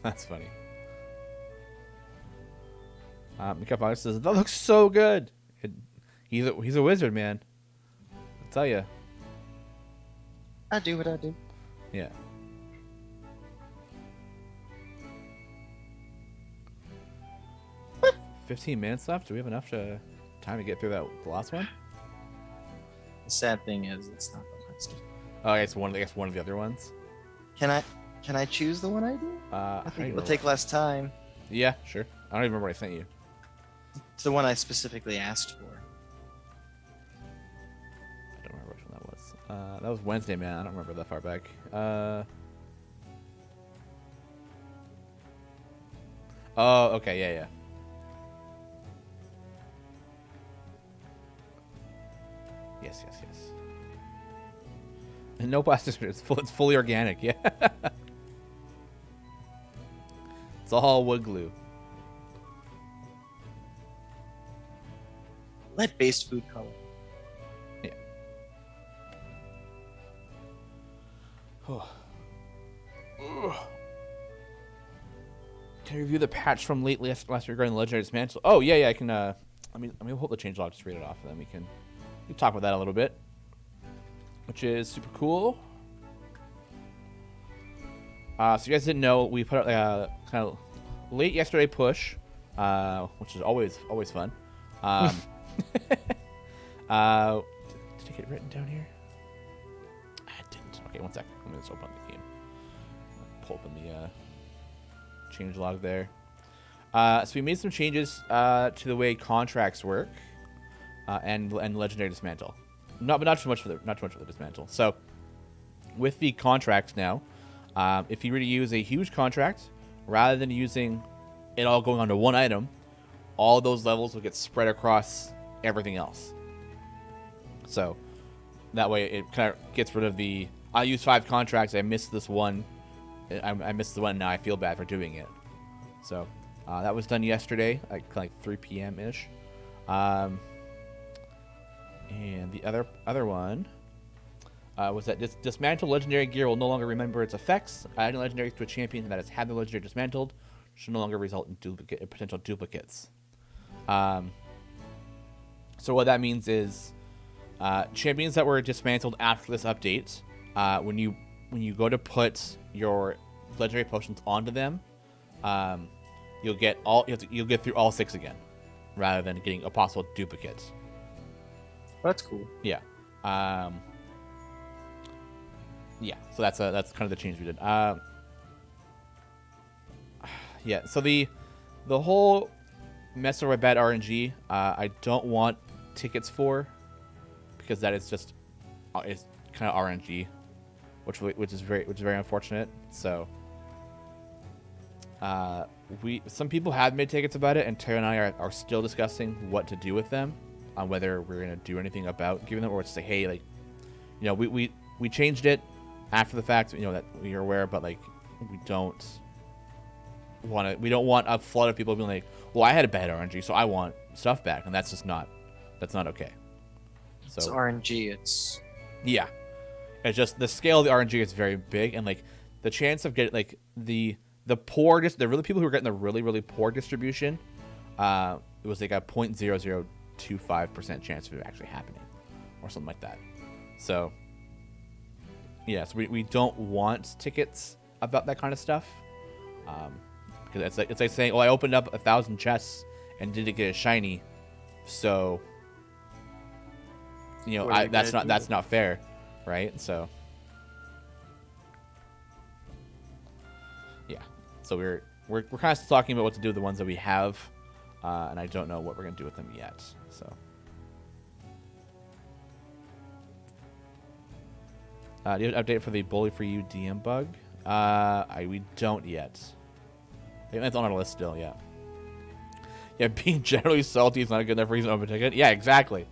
That's funny. Mika Fox says that looks so good. He's a wizard, man. I'll tell you. I do what I do. Yeah. What? 15 minutes left. Do we have enough time to get through the last one? The sad thing is, it's not the last one. Oh, I guess one of the other ones. Can I choose the one I do? I think it'll take less time. Yeah, sure. I don't even remember what I sent you. It's the one I specifically asked for. I don't remember which one that was. That was Wednesday, man. I don't remember that far back. Oh, okay, yeah. Yes. And no plastic. It's fully organic. Yeah. It's all wood glue. Lead-based food color. Yeah. Can I review the patch from late last year regarding the Legendary Dismantle? Oh, yeah, I can. Let me hold the changelog, just read it off, and then we can talk about that a little bit, which is super cool. So you guys didn't know, we put out kind of late yesterday push, which is always fun. Did I get it written down here? I didn't. Okay, one sec. Let me just open up the game. Pull open the changelog there. So we made some changes to the way contracts work, and Legendary Dismantle. Not too much for the Dismantle. So with the contracts now, if you were to use a huge contract, rather than using it all going onto one item, all those levels will get spread across everything else. So that way it kind of gets rid of the, I used 5 contracts, I missed this one, I missed the one, now I feel bad for doing it. So that was done yesterday, like 3 p.m. ish. And the other one, was that dismantled legendary gear will no longer remember its effects. Adding legendaries to a champion that has had the legendary dismantled should no longer result in potential duplicates. So what that means is champions that were dismantled after this update, when you go to put your legendary potions onto them, you'll get through all 6 again, rather than getting a possible duplicate. That's cool. Yeah. Yeah. So that's kind of the change we did. Yeah. So the whole mess over bad RNG, I don't want tickets for, because that is just it's kind of RNG, which is very unfortunate. So some people have made tickets about it, and Tara and I are still discussing what to do with them, on whether we're gonna do anything about giving them, or just say, hey, like, you know, we changed it after the fact, you know, that we're aware, but like we don't want a flood of people being like, well, I had a bad RNG, so I want stuff back, and that's not okay. So it's RNG. It's yeah, it's just the scale of the RNG is very big, and like the chance of getting like the poor, just the really people who are getting the really poor distribution, it was like a 0.0025% chance of it actually happening, or something like that. So yeah, so we don't want tickets about that kind of stuff, because it's like saying, oh, I opened up 1,000 chests and didn't get a shiny, so you know that's not fair, right? So yeah, so we're kind of still talking about what to do with the ones that we have, and I don't know what we're gonna do with them yet. So do you have an update for the Bully for You DM bug? We don't yet. It's on our list still, yeah. Yeah, being generally salty is not a good enough reason to open a ticket. Yeah, exactly.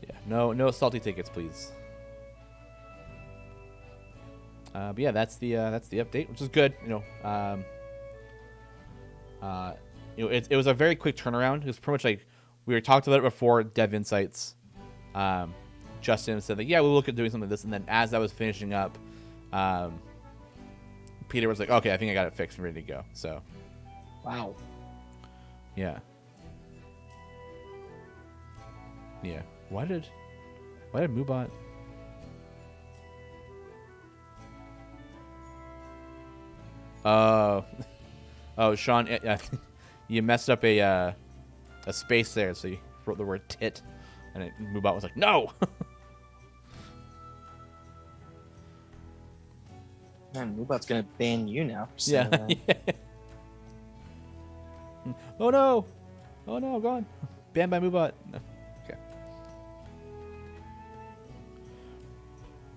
Yeah, no salty tickets, please. But yeah, that's the update, which is good. You know, it was a very quick turnaround. It was pretty much like we talked about it before Dev Insights. Justin said that, yeah, we'll look at doing something like this, and then as I was finishing up, Peter was like, okay, I think I got it fixed and ready to go. So wow. Yeah. Why did Moobot? Oh, Sean, you messed up a space there, so you wrote the word tit, and Moobot was like, no. Man, Moobot's gonna ban you now for saying that. Yeah. Oh no, gone. Banned by Moobot. No. Okay.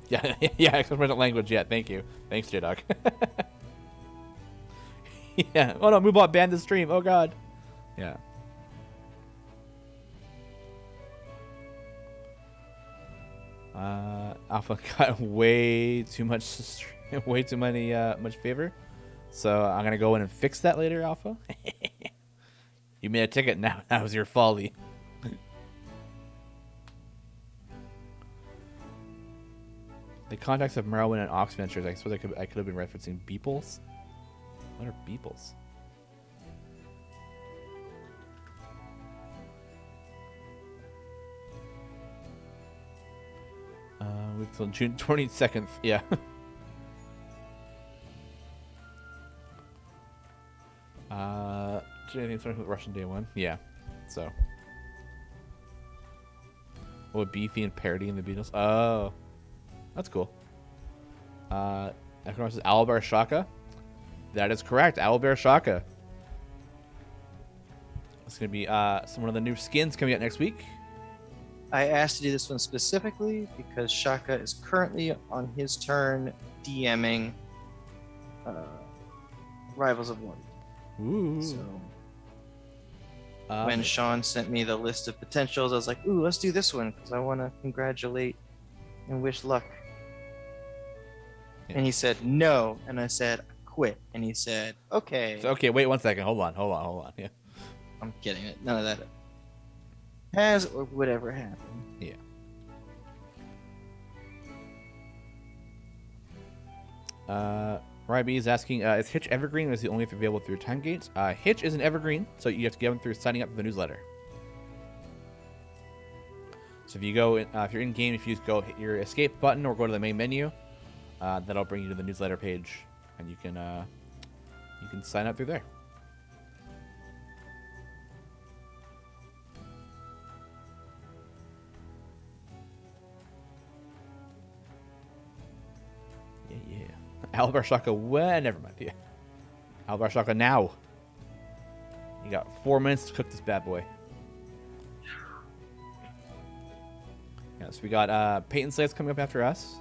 Yeah, yeah, experimental language. Yeah, thank you. Thanks, J-Dog. Yeah. Oh no, Moobot banned the stream. Oh god. Yeah. Alpha got way too much favor, so I'm gonna go in and fix that later, Alpha. You made a ticket now. That was your folly. The contacts of Merwin and Ox Ventures. I suppose I could have been referencing Beeples. What are Beeples? We've till June 22nd. Yeah. Anything starting with Russian Day 1? Yeah. So. Oh, Beefy and Parody in the Beatles. Oh. That's cool. Economist is Owlbear Shaka. That is correct. Owlbear Shaka. It's going to be one of the new skins coming out next week. I asked to do this one specifically because Shaka is currently on his turn DMing Rivals of Light. Ooh. So when Sean sent me the list of potentials, I was like, ooh, let's do this one because I want to congratulate and wish luck. Yeah. And he said no, and I said quit, and he said okay. So, okay, wait 1 second. Hold on. Yeah. I'm kidding. None of that has or would ever happen. Yeah. Ryby is asking, is Hitch evergreen or is it only if available through time gates? Hitch is an evergreen, so you have to get them through signing up for the newsletter. So if you go, if you're in game, if you just go hit your escape button or go to the main menu, that'll bring you to the newsletter page, and you can sign up through there. Yeah. Albar Shaka, well, never mind. Yeah. Albar Shaka now. You got 4 minutes to cook this bad boy. Yeah, so we got Peyton Slate's coming up after us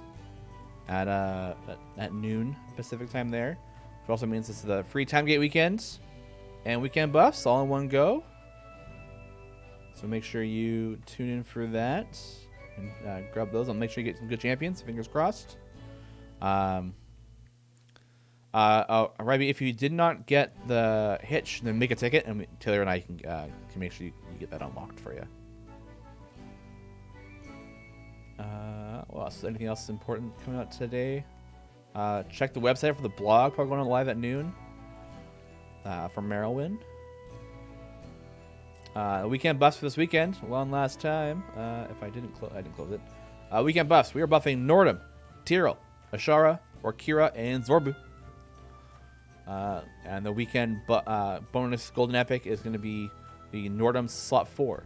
at noon Pacific time there. Which also means this is the free time gate weekend and weekend buffs all in one go. So make sure you tune in for that and grab those. I'll make sure you get some good champions. Fingers crossed. Ryby, if you did not get the hitch, then make a ticket, and Taylor and I can make sure you get that unlocked for you. Well, so anything else important coming out today? Check the website for the blog. Probably going on live at noon. From Merylwyn. Weekend buffs for this weekend. One last time. If I didn't close it. Weekend buffs. We are buffing Nordum, Tyrell, Ashara, Orkira, and Zorbu. And the weekend bonus golden epic is going to be the Nordum slot 4.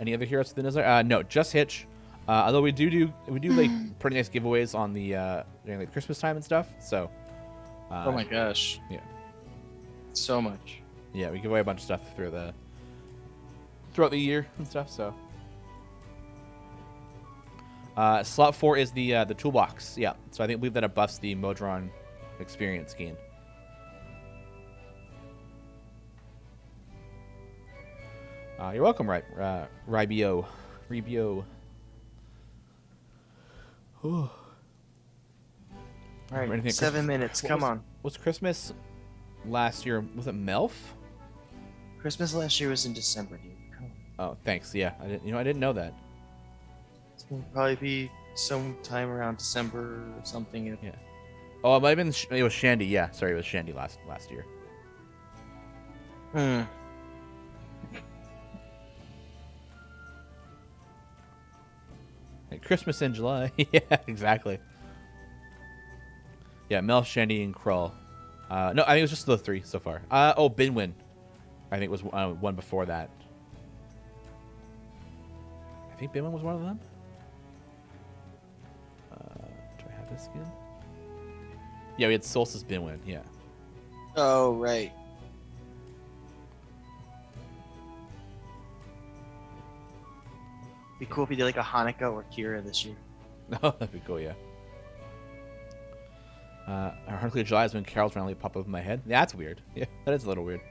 Any other heroes for the newsletter? No, just Hitch. Although we do like pretty nice giveaways on the during like Christmas time and stuff. So. Oh my gosh. Yeah. So much. Yeah, we give away a bunch of stuff throughout the year and stuff. So. Slot 4 is the toolbox. Yeah. So I believe that it buffs the Modron experience gain. You're welcome, Rybio. All right, 7 minutes. Come on. Was Christmas last year? Was it Melf? Christmas last year was in December, dude. Come on. Oh, thanks. Yeah, I didn't know that. It's gonna probably be sometime around December or something. Yeah. Oh, it might have been. It was Shandy. Yeah, sorry, it was Shandy last year. Christmas in July. Yeah, exactly. Yeah, Mel, Shandy, and Krull. No, I think it was just the 3 so far. Binwin. I think was one before that. I think Binwin was one of them. Do I have this again? Yeah, we had Solstice Binwin. Yeah. Oh, right. Be cool if we did like a Hanukkah or Kira this year. Oh, that'd be cool, yeah. Ironically, July is when Carol's randomly pop up in my head. Yeah, that's weird. Yeah, that is a little weird.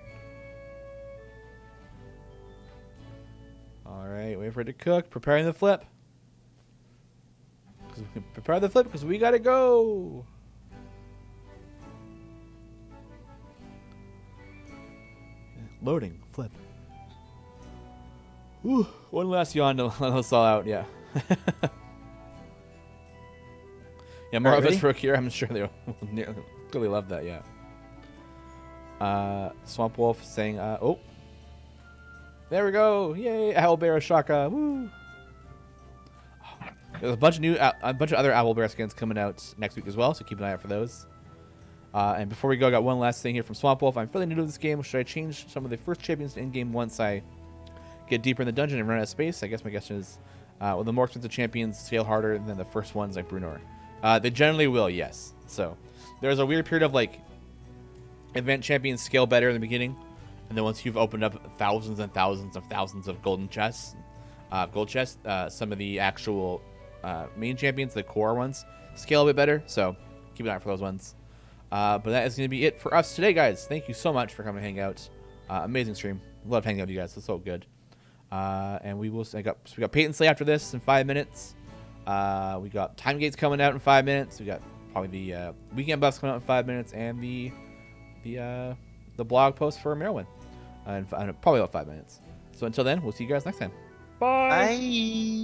All right, wait for it to cook. Preparing the flip. Prepare the flip because we gotta go. Loading flip. Ooh, one last yawn to let us all out. Yeah. Yeah, more of us for Akira. I'm sure they will really love that. Yeah. Swamp Wolf saying, "Oh, there we go! Yay! Owlbear Shaka! Woo!" There's a bunch of other Owlbear skins coming out next week as well, so keep an eye out for those. And before we go, I got one last thing here from Swamp Wolf. I'm fairly new to this game. Should I change some of the first champions in game once I get deeper in the dungeon and run out of space? I guess my question is, will the more expensive champions scale harder than the first ones like Brunor? They generally will, yes. So there's a weird period of like event champions scale better in the beginning, and then once you've opened up thousands and thousands of golden chests, some of the actual main champions, the core ones, scale a bit better. So keep an eye out for those ones. But that is going to be it for us today, guys. Thank you so much for coming to hang out. Amazing stream. Love hanging out with you guys. It's so good. And we got Peyton Slay after this in 5 minutes. We got Time Gates coming out in 5 minutes. We got probably the weekend buffs coming out in 5 minutes, and the the blog post for Maryland, in probably about 5 minutes. So until then, we'll see you guys next time. Bye. Bye.